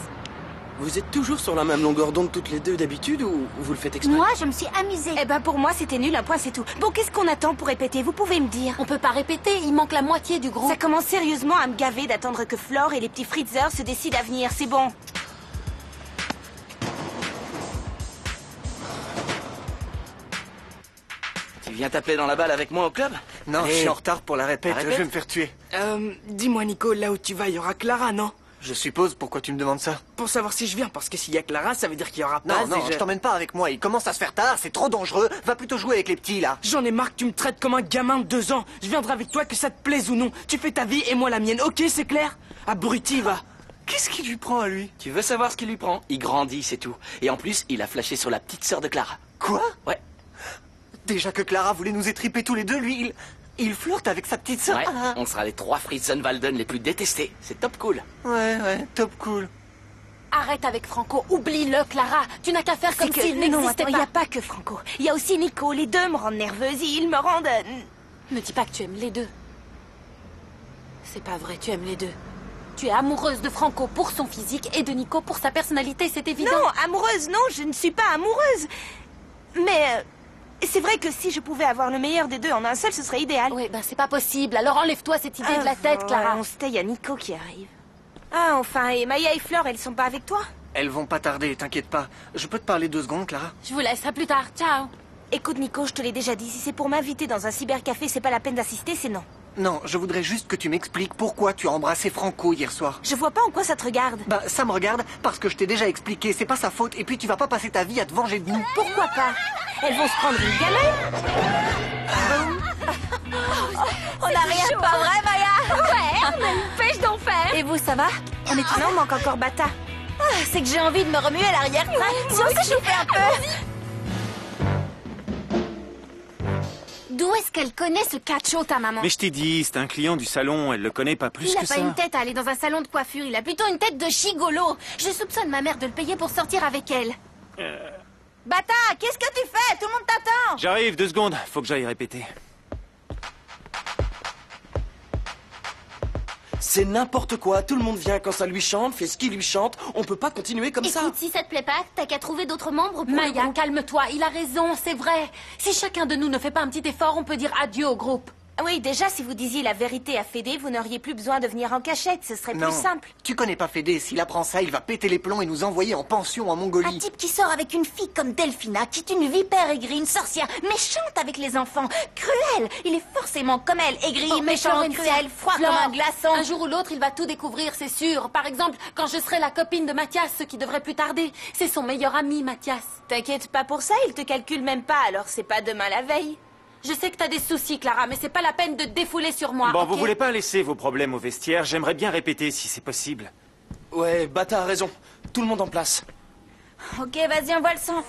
Vous êtes toujours sur la même longueur d'onde toutes les deux d'habitude ou vous le faites exprès? Moi, je me suis amusée. Eh ben, pour moi, c'était nul, un point, c'est tout. Bon, qu'est-ce qu'on attend pour répéter? Vous pouvez me dire? On peut pas répéter, il manque la moitié du groupe. Ça commence sérieusement à me gaver d'attendre que Flore et les petits Fritzers se décident à venir, c'est bon. Tu viens taper dans la balle avec moi au club? Non, Allez. je suis en retard pour la répète, La je répète vais me faire tuer. Dis-moi, Nico, là où tu vas, il y aura Clara, non? Je suppose, pourquoi tu me demandes ça? Pour savoir si je viens, parce que s'il y a Clara, ça veut dire qu'il y aura pas. Non, je t'emmène pas avec moi, il commence à se faire tard, c'est trop dangereux. Va plutôt jouer avec les petits, là. J'en ai marre que tu me traites comme un gamin de 2 ans. Je viendrai avec toi que ça te plaise ou non. Tu fais ta vie et moi la mienne, ok, c'est clair? Abruti, va. Qu'est-ce qui lui prend à lui? Tu veux savoir ce qu'il lui prend? Il grandit, c'est tout. Et en plus, il a flashé sur la petite sœur de Clara. Quoi? Ouais. Déjà que Clara voulait nous étriper tous les deux, lui, il flirte avec sa petite sœur. Ouais, on sera les 3 Fritzenwalden les plus détestés. C'est top cool. Ouais, top cool. Arrête avec Franco, oublie-le, Clara. Tu n'as qu'à faire comme s'il Non, n'existait attends, il pas. n'y a pas que Franco. Il y a aussi Nico, les deux me rendent nerveuse, ils me rendent... Ne dis pas que tu aimes les deux. C'est pas vrai, tu aimes les deux. Tu es amoureuse de Franco pour son physique et de Nico pour sa personnalité, c'est évident. Non, amoureuse, non, je ne suis pas amoureuse. Mais c'est vrai que si je pouvais avoir le meilleur des deux en un seul, ce serait idéal. Oui, ben c'est pas possible. Alors enlève-toi cette idée de la tête, Clara. On se tait, il y a Nico qui arrive. Ah, enfin, et Maya et Flore, elles sont pas avec toi? Elles vont pas tarder, t'inquiète pas. Je peux te parler 2 secondes, Clara? Je vous laisse, à plus tard. Ciao. Écoute, Nico, je te l'ai déjà dit, si c'est pour m'inviter dans un cybercafé, c'est pas la peine d'assister, c'est non. Non, je voudrais juste que tu m'expliques pourquoi tu as embrassé Franco hier soir. Je vois pas en quoi ça te regarde. Bah, ça me regarde parce que je t'ai déjà expliqué, c'est pas sa faute, et puis tu vas pas passer ta vie à te venger de nous. Pourquoi pas? Elles vont se prendre une gamelle. On n'a rien, pas vrai, Maya? Ouais, on a une pêche d'enfer. Et vous, ça va? On est tous manque encore Bata. Ah, c'est que j'ai envie de me remuer à l'arrière-train. Si on s'échauffait un peu. D'où est-ce qu'elle connaît ce cacho, ta maman? Mais je t'ai dit, c'est un client du salon, elle le connaît pas plus Il que a pas ça. une tête à aller dans un salon de coiffure, il a plutôt une tête de chigolo. Je soupçonne ma mère de le payer pour sortir avec elle. Bata, qu'est-ce que tu fais? Tout le monde t'attend. J'arrive, 2 secondes, faut que j'aille répéter. C'est n'importe quoi. Tout le monde vient quand ça lui chante, fait ce qu'il lui chante. On peut pas continuer comme ça. Écoute, si ça te plaît pas, t'as qu'à trouver d'autres membres pour Maya, le groupe. calme-toi, il a raison, c'est vrai. Si chacun de nous ne fait pas un petit effort, on peut dire adieu au groupe. Oui, déjà, si vous disiez la vérité à Fédé, vous n'auriez plus besoin de venir en cachette. Ce serait Non, plus simple. tu connais pas Fédé. S'il apprend ça, il va péter les plombs et nous envoyer en pension en Un Mongolie. type qui sort avec une fille comme Delphina, qui est une vipère aigrie, une sorcière, méchante avec les enfants, cruelle. Il est forcément comme elle, aigri, Oh, mais méchant, Florencia, cruel, froid Flore, comme un glaçon. Un jour ou l'autre, il va tout découvrir, c'est sûr. Par exemple, quand je serai la copine de Mathias, ce qui devrait plus tarder. C'est son meilleur ami, Mathias. T'inquiète pas pour ça, il te calcule même pas, alors c'est pas demain la veille. Je sais que t'as des soucis, Clara, mais c'est pas la peine de te défouler sur moi. Bon, ok? vous voulez pas laisser vos problèmes au vestiaire? J'aimerais bien répéter si c'est possible. Ouais, Bata a raison. Tout le monde en place. Ok, vas-y, envoie le son.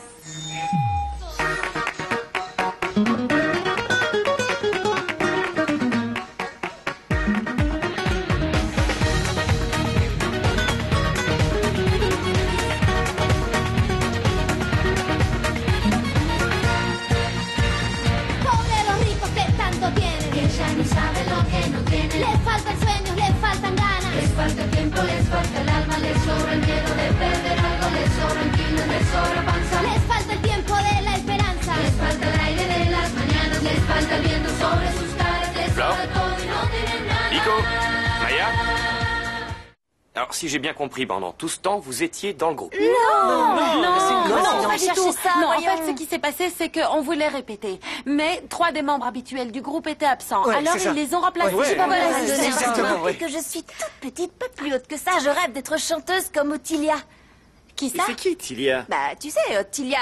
Pobre los ricos que tanto tienen, que ya no saben lo que no tienen. Les faltan sueños, les faltan ganas. Les falta el tiempo, les falta el alma, les sobra el miedo de perder algo, les sobran kilos, les sobra panza. Les falta el tiempo de la esperanza. Les falta el aire de las mañanas, les falta el viento sobre sus caras, les sobra todo y no tienen nada. Nico, Maya. Alors, si j'ai bien compris, pendant tout ce temps, vous étiez dans le groupe. Non, pas pas du chercher tout. ça, Non, en voyons. fait, ce qui s'est passé, c'est qu'on voulait répéter. Mais 3 des membres habituels du groupe étaient absents. Ouais, Alors, c'est ça. ils les ont remplacés. Ouais, J'ai pas ouais, voulu ouais, se c'est donner exactement, un peu. ouais. Et que je suis toute petite, pas plus haute que ça, je rêve d'être chanteuse comme Ottilia. Qui ça? C'est qui, Tilia? Bah, tu sais, Ottilia,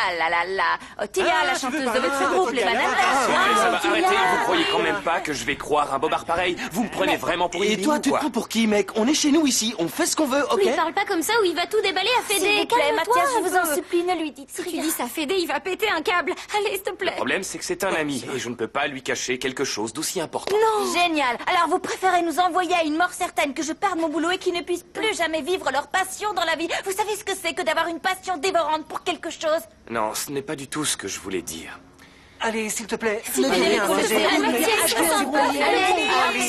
Ottilia, Ah, la tu veux chanteuse de parler votre de groupe, les Ottilia? bananes. Ok, ça va, Tilia. arrêtez. Vous croyez quand même pas que je vais croire un bobard pareil? Vous me prenez vraiment pour une Et bille toi, ou tu te quoi? prends pour qui, mec? On est chez nous ici, on fait ce qu'on veut, ok? Lui parle pas comme ça ou il va tout déballer à S'il Fédé. vous plaît, Calme-toi Mathias, un je vous en peu. supplie, ne lui dites Si tu rien. dis ça à Fédé, il va péter un câble. Allez, s'il te plaît. Le problème, c'est que c'est un ami et je ne peux pas lui cacher quelque chose d'aussi important. Génial. Alors vous préférez nous envoyer à une mort certaine, que je perde mon boulot et qu'ils ne puissent plus jamais vivre leur passion dans la vie. Vous savez ce que c'est que d'avoir une passion dévorante pour quelque chose? Non, ce n'est pas du tout ce que je voulais dire. Allez, s'il te plaît. S'il te plaît,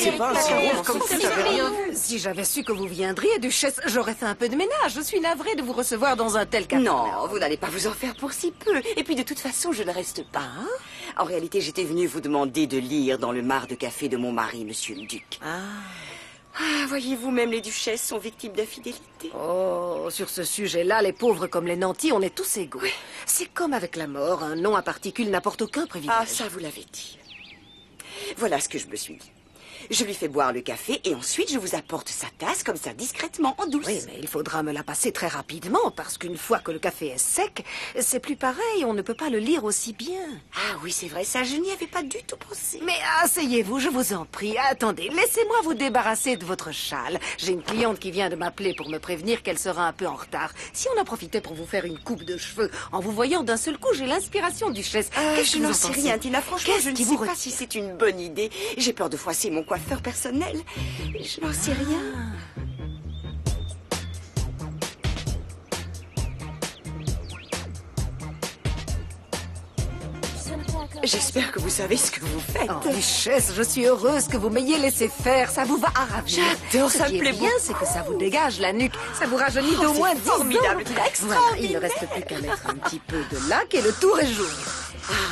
C'est pas si drôle comme si t'avais rien vu. Si j'avais su que vous viendriez, Duchesse, j'aurais fait un peu de ménage. Je suis navrée de vous recevoir dans un tel cas. Non, vous n'allez pas vous en faire pour si peu. Et puis de toute façon, je ne reste pas. En réalité, j'étais venue vous demander de lire dans le marc de café de mon mari, monsieur le duc. Ah, voyez-vous, même les duchesses sont victimes d'infidélité. Oh, sur ce sujet-là, les pauvres comme les nantis, on est tous égaux. C'est comme avec la mort, un nom à particules n'apporte aucun privilège. Ah, ça, vous l'avez dit. Voilà ce que je me suis dit. Je lui fais boire le café et ensuite je vous apporte sa tasse comme ça, discrètement, en douce. Oui, mais il faudra me la passer très rapidement, parce qu'une fois que le café est sec, c'est plus pareil, on ne peut pas le lire aussi bien. Ah oui, c'est vrai, ça, je n'y avais pas du tout pensé. Mais asseyez-vous, je vous en prie. Attendez, laissez-moi vous débarrasser de votre châle. J'ai une cliente qui vient de m'appeler pour me prévenir qu'elle sera un peu en retard. Si on en profitait pour vous faire une coupe de cheveux, en vous voyant d'un seul coup, j'ai l'inspiration, Duchesse. Qu'est-ce Je que n'en vous en sais pensez? rien, Tina. Franchement, Qu'est-ce je ne qui sais vous pas retient? si c'est une bonne idée. J'ai peur de froisser mon coiffeur personnel. Je n'en sais rien. J'espère que vous savez ce que vous faites. Oh, Duchesse, je suis heureuse que vous m'ayez laissé faire. Ça vous va à ravir. J'adore, ça Ce qui me plaît est bien, beaucoup. c'est que ça vous dégage la nuque. Ça vous rajeunit d'au c'est moins 10 ans. formidable, Tina, Voilà, extraordinaire. il ne reste plus qu'à mettre un petit peu de lac et le tour est joué.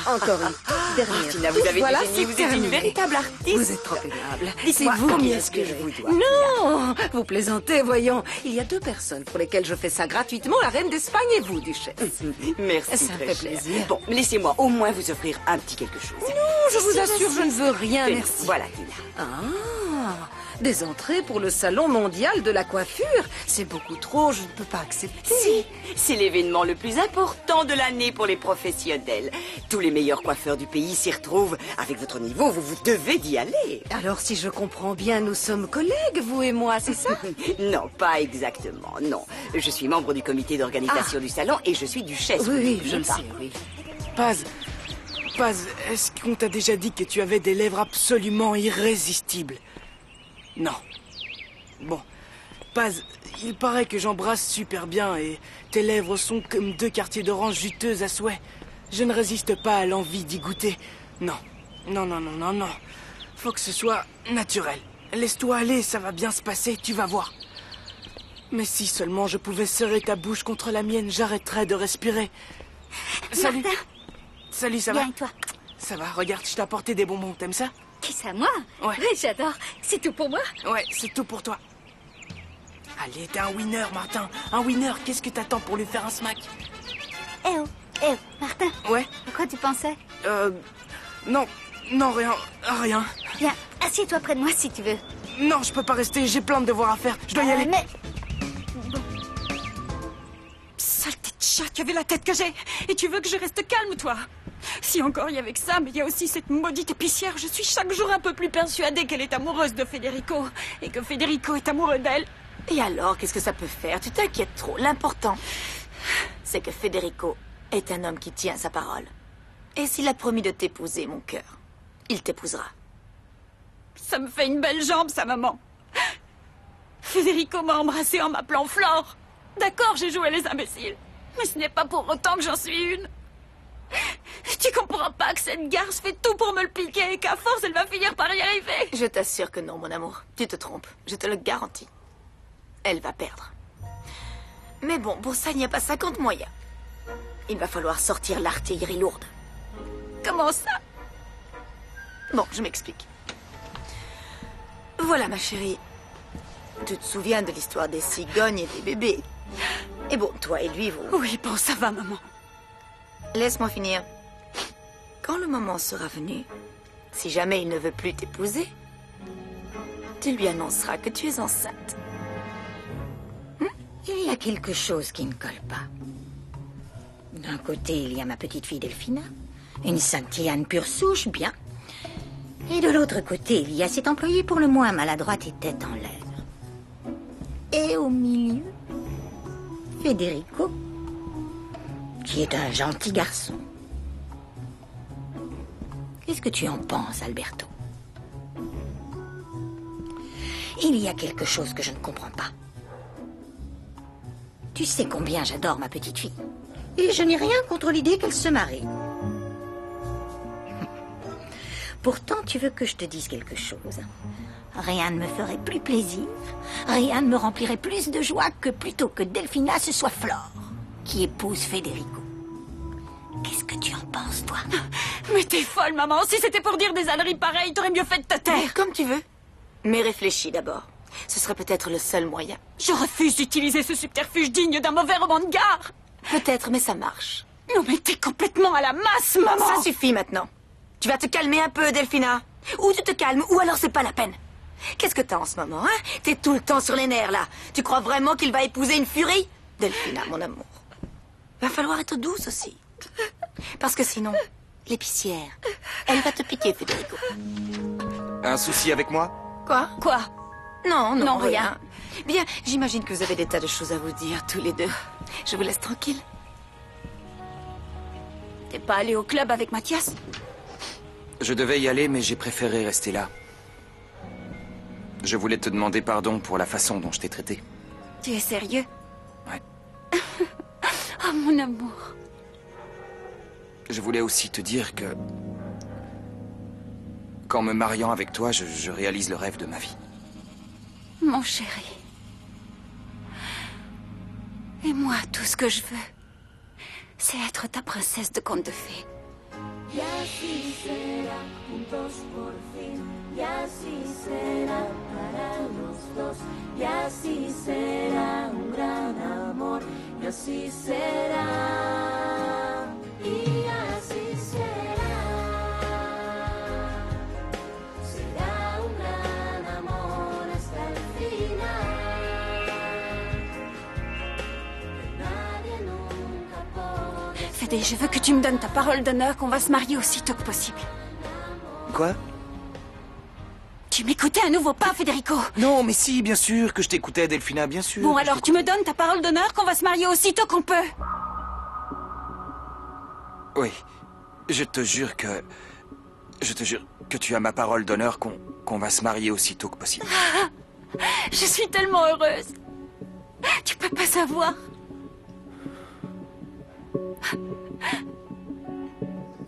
Encore une dernière. Tina, vous touche. avez Voilà, du génie, c'est vous êtes une terminé. véritable artiste. Vous êtes trop aimable. Dites-moi, C'est vous combien qui est-ce que je inspirez. vous dois, Non, vous plaisantez, voyons. Il y a 2 personnes pour lesquelles je fais ça gratuitement, la reine d'Espagne et vous, Duchesse. Merci, Ça me très fait cher. plaisir. Bon, laissez-moi au moins vous offrir un petit quelque chose. Non, je vous assure, je ne veux rien, Tenez, merci. Voilà, Tina. Ah, des entrées pour le salon mondial de la coiffure. C'est beaucoup trop, je ne peux pas accepter. Si, c'est l'événement le plus important de l'année pour les professionnels. Tous les meilleurs coiffeurs du pays s'y retrouvent. Avec votre niveau, vous devez d'y aller. Alors, si je comprends bien, nous sommes collègues, vous et moi, c'est ça? Non, pas exactement, non. Je suis membre du comité d'organisation du salon et je suis duchesse. Oui, oui, vous je le n'oubliez sais, oui. Paz, est-ce qu'on t'a déjà dit que tu avais des lèvres absolument irrésistibles? Non. Bon, Paz, il paraît que j'embrasse super bien et tes lèvres sont comme 2 quartiers d'orange juteuses à souhait. Je ne résiste pas à l'envie d'y goûter. Non, non, non, non, non, non. Faut que ce soit naturel. Laisse-toi aller, ça va bien se passer, tu vas voir. Mais si seulement je pouvais serrer ta bouche contre la mienne, j'arrêterais de respirer. Salut. Martin. Salut, ça va? Bien, et toi? Ça va, regarde, je t'ai apporté des bonbons, t'aimes ça? Qui ça, moi? Ouais. Oui, j'adore. C'est tout pour moi? Ouais, c'est tout pour toi. Allez, t'es un winner, Martin. Un winner, qu'est-ce que t'attends pour lui faire un smack? Eh oh, Martin. Ouais? À quoi tu pensais? Non, rien. Viens, assieds-toi près de moi si tu veux. Non, je peux pas rester, j'ai plein de devoirs à faire. Je dois y aller. Mais... Saleté de chat, tu as vu la tête que j'ai? Et tu veux que je reste calme, toi? Si encore il y avait que ça, mais il y a aussi cette maudite épicière. Je suis chaque jour un peu plus persuadée qu'elle est amoureuse de Federico. Et que Federico est amoureux d'elle. Et alors, qu'est-ce que ça peut faire? Tu t'inquiètes trop. L'important, c'est que Federico est un homme qui tient sa parole. Et s'il a promis de t'épouser, mon cœur, il t'épousera. Ça me fait une belle jambe, sa maman. Federico m'a embrassée en m'appelant Flore. D'accord, j'ai joué les imbéciles. Mais ce n'est pas pour autant que j'en suis une. Tu comprends pas que cette garce fait tout pour me le piquer et qu'à force, elle va finir par y arriver? Je t'assure que non, mon amour. Tu te trompes. Je te le garantis. Elle va perdre. Mais bon, pour ça, il n'y a pas 50 moyens. Il va falloir sortir l'artillerie lourde. Comment ça? Bon, je m'explique. Voilà, ma chérie. Tu te souviens de l'histoire des cigognes et des bébés? Et bon, toi et lui, vous... Oui, bon, ça va, maman. Laisse-moi finir. Quand le moment sera venu, si jamais il ne veut plus t'épouser, tu lui annonceras que tu es enceinte. Il y a quelque chose qui ne colle pas. D'un côté, il y a ma petite fille Delphina, une Sainte-Anne pure souche, bien. Et de l'autre côté, il y a cet employé pour le moins maladroit et tête en l'air. Et au milieu, Federico, qui est un gentil garçon. Qu'est-ce que tu en penses, Alberto? Il y a quelque chose que je ne comprends pas. Tu sais combien j'adore ma petite fille. Et je n'ai rien contre l'idée qu'elle se marie. Pourtant, tu veux que je te dise quelque chose. Rien ne me ferait plus plaisir, rien ne me remplirait plus de joie que plutôt que Delphina ce soit Flore qui épouse Federico. Qu'est-ce que tu en penses, toi? Mais t'es folle, maman. Si c'était pour dire des âneries pareilles, t'aurais mieux fait de te taire. Comme tu veux. Mais réfléchis d'abord. Ce serait peut-être le seul moyen. Je refuse d'utiliser ce subterfuge digne d'un mauvais roman de gare. Peut-être, mais ça marche. Non, mais t'es complètement à la masse, maman. Ça suffit maintenant. Tu vas te calmer un peu, Delphina. Ou tu te calmes, ou alors c'est pas la peine. Qu'est-ce que t'as en ce moment, hein? T'es tout le temps sur les nerfs, là. Tu crois vraiment qu'il va épouser une furie? Delphina, mon amour. Va falloir être douce aussi. Parce que sinon, l'épicière, elle va te piquer, Federico. Un souci avec moi? Quoi? Quoi? Non, rien. Bien, j'imagine que vous avez des tas de choses à vous dire, tous les deux. Je vous laisse tranquille. T'es pas allé au club avec Mathias? Je devais y aller, mais j'ai préféré rester là. Je voulais te demander pardon pour la façon dont je t'ai traité. Tu es sérieux? Ouais. Oh, mon amour. Je voulais aussi te dire que... qu'en me mariant avec toi, je réalise le rêve de ma vie. Mon chéri. Et moi, tout ce que je veux, c'est être ta princesse de conte de fées. Y así será, juntos por fin. Y así será para los dos. Y así será un gran amor. Y así será. Y así será. Será un gran amor hasta el final. Nadie nunca podrá. Fédé, je veux que tu me donnes ta parole d'honneur qu'on va se marier aussitôt que possible. Quoi? Tu m'écoutais à nouveau pas, Federico? Non, mais si, bien sûr que je t'écoutais, Delphina, bien sûr. Bon, alors tu me donnes ta parole d'honneur qu'on va se marier aussitôt qu'on peut. Oui, je te jure que tu as ma parole d'honneur qu'on va se marier aussitôt que possible. Je suis tellement heureuse. Tu peux pas savoir.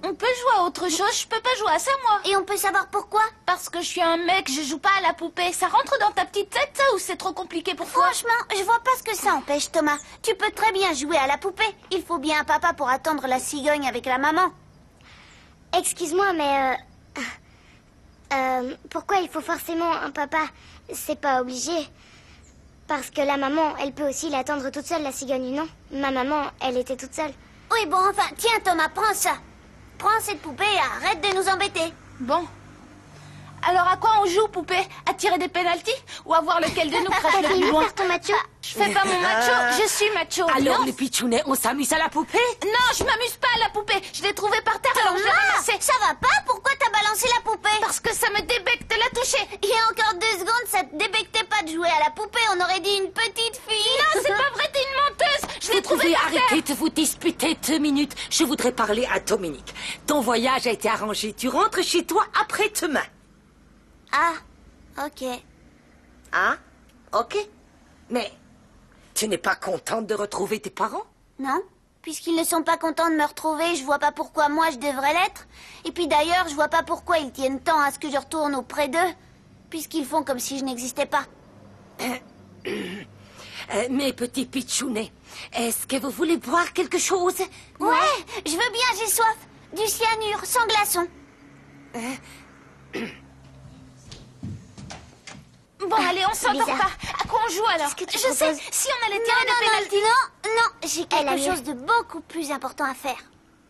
On peut jouer à autre chose, je peux pas jouer à ça, moi. Et on peut savoir pourquoi? Parce que je suis un mec, je joue pas à la poupée. Ça rentre dans ta petite tête, ça, ou c'est trop compliqué pour toi? Franchement, je vois pas ce que ça empêche, Thomas. Tu peux très bien jouer à la poupée. Il faut bien un papa pour attendre la cigogne avec la maman. Excuse-moi, mais... pourquoi il faut forcément un papa? C'est pas obligé. Parce que la maman, elle peut aussi l'attendre toute seule, la cigogne, non? Ma maman, elle était toute seule. Oui, bon, enfin, tiens, Thomas, prends ça. Prends cette poupée et arrête de nous embêter. Bon. Alors à quoi on joue, poupée? À tirer des pénaltys? Ou à voir lequel de nous crache le plus loin? Faire ton macho? Je fais pas mon macho, je suis macho. Alors non. les pitchounets, on s'amuse à la poupée? Non, je m'amuse pas à la poupée. Je l'ai trouvée par terre, alors je l'ai ramassée. Ça va pas? Pourquoi t'as balancé la poupée? Parce que ça me débecte de la toucher. Il y a encore 2 secondes, ça te débectait pas de jouer à la poupée. On aurait dit une petite fille. Non, c'est pas vrai, t'es une menteuse. Je l'ai trouvée par terre. Arrêtez de vous disputer 2 minutes. Je voudrais parler à Dominique. Ton voyage a été arrangé. Tu rentres chez toi après-demain. Ah, ok. Ah, ok. Mais tu n'es pas contente de retrouver tes parents? Non, puisqu'ils ne sont pas contents de me retrouver, je vois pas pourquoi moi je devrais l'être. Et puis d'ailleurs, je vois pas pourquoi ils tiennent tant à ce que je retourne auprès d'eux, puisqu'ils font comme si je n'existais pas. Mes petits pitchounets, est-ce que vous voulez boire quelque chose? Ouais, je veux bien, j'ai soif. Du cyanure, sans glaçon. Bon, allez, on s'endort Bizarre. pas. À quoi on joue alors? Je sais, si on allait tirer des pénaltys. Non, j'ai quelque chose de beaucoup plus important à faire.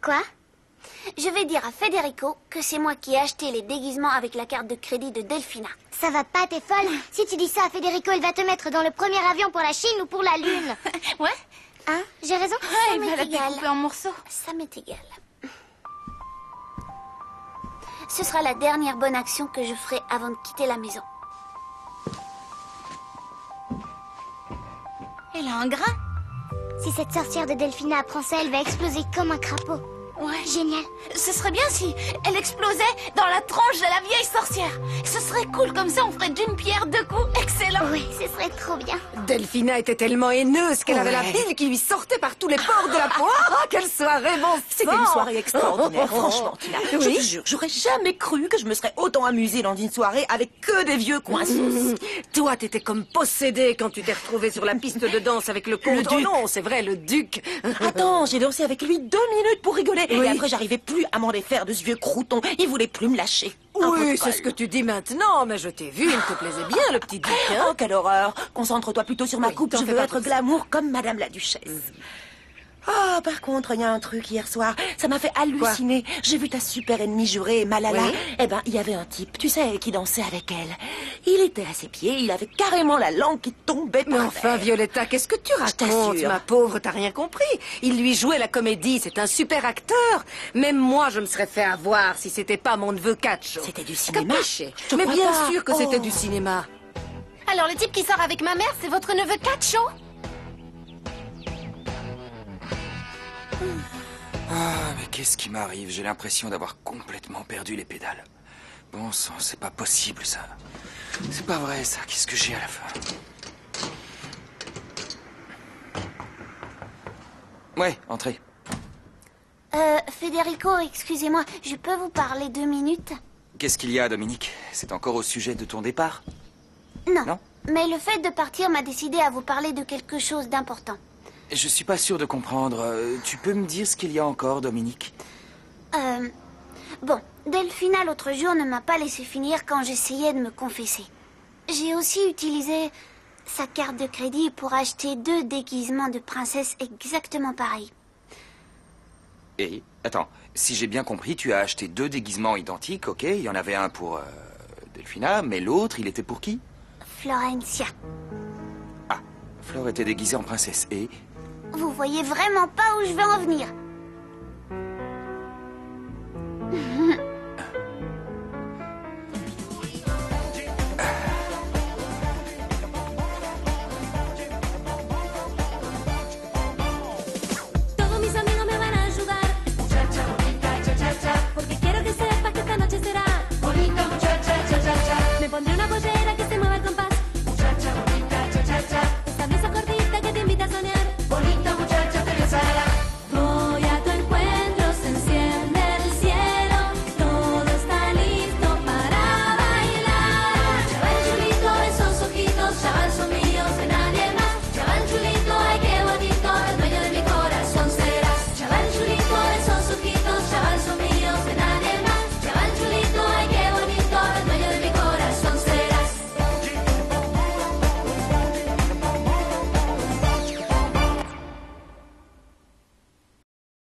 Quoi? Je vais dire à Federico que c'est moi qui ai acheté les déguisements avec la carte de crédit de Delphina. Ça va pas, t'es folle? Si tu dis ça à Federico, il va te mettre dans le premier avion pour la Chine ou pour la Lune. Ouais? Hein? J'ai raison? Ouais, il m'est va la égal. découper en morceaux. Ça m'est égal. Ce sera la dernière bonne action que je ferai avant de quitter la maison. Elle a un grain. Si cette sorcière de Delphina apprend ça, elle va exploser comme un crapaud. Ouais. Génial. Ce serait bien si elle explosait dans la tronche de la vieille sorcière. Ce serait cool, comme ça on ferait d'une pierre 2 coups. Excellent. Oui, ce serait trop bien. Delphina était tellement haineuse qu'elle avait la bile qui lui sortait par tous les pores de la peau. Oh, quelle soirée, bon sang! C'était une soirée extraordinaire, franchement, Tina. Je te jure, j'aurais jamais cru que je me serais autant amusée dans une soirée avec que des vieux coinsos. Toi, t'étais comme possédée quand tu t'es retrouvée sur la piste de danse avec le comte. Oh non, c'est vrai, le duc. Attends, j'ai dansé avec lui 2 minutes pour rigoler. Et après, j'arrivais plus à m'en défaire de ce vieux crouton. Il voulait plus me lâcher. Oui, c'est ce que tu dis maintenant, mais je t'ai vu, il te plaisait bien, le petit duc. Hein? Oh, quelle horreur. Concentre-toi plutôt sur ma coupe. Je veux être glamour comme Madame la Duchesse. Oh, par contre, il y a un truc hier soir. Ça m'a fait halluciner. J'ai vu ta super ennemie jurée, Malala. Oui. Eh ben, il y avait un type, tu sais, qui dansait avec elle. Il était à ses pieds, il avait carrément la langue qui tombait par Mais enfin, Violetta, qu'est-ce que tu racontes, t'assure. ma pauvre, t'as rien compris. Il lui jouait la comédie, c'est un super acteur. Même moi, je me serais fait avoir si c'était pas mon neveu Cacho. C'était du cinéma. Capiche? Je Mais crois bien pas. sûr que c'était du cinéma. Alors le type qui sort avec ma mère, c'est votre neveu Cacho? Ah, mais qu'est-ce qui m'arrive? J'ai l'impression d'avoir complètement perdu les pédales. Bon sang, c'est pas possible, ça. C'est pas vrai, ça. Qu'est-ce que j'ai à la fin? Ouais, entrez. Federico, excusez-moi, je peux vous parler 2 minutes? Qu'est-ce qu'il y a, Dominique? C'est encore au sujet de ton départ? Non. Mais le fait de partir m'a décidé à vous parler de quelque chose d'important. Je suis pas sûr de comprendre. Tu peux me dire ce qu'il y a encore, Dominique? Bon, Delphina l'autre jour ne m'a pas laissé finir quand j'essayais de me confesser. J'ai aussi utilisé sa carte de crédit pour acheter 2 déguisements de princesse exactement pareils. Et, attends, si j'ai bien compris, tu as acheté 2 déguisements identiques, ok? Il y en avait un pour Delphina, mais l'autre, il était pour qui? Florencia. Flore était déguisée en princesse, et... Vous voyez vraiment pas où je veux en venir.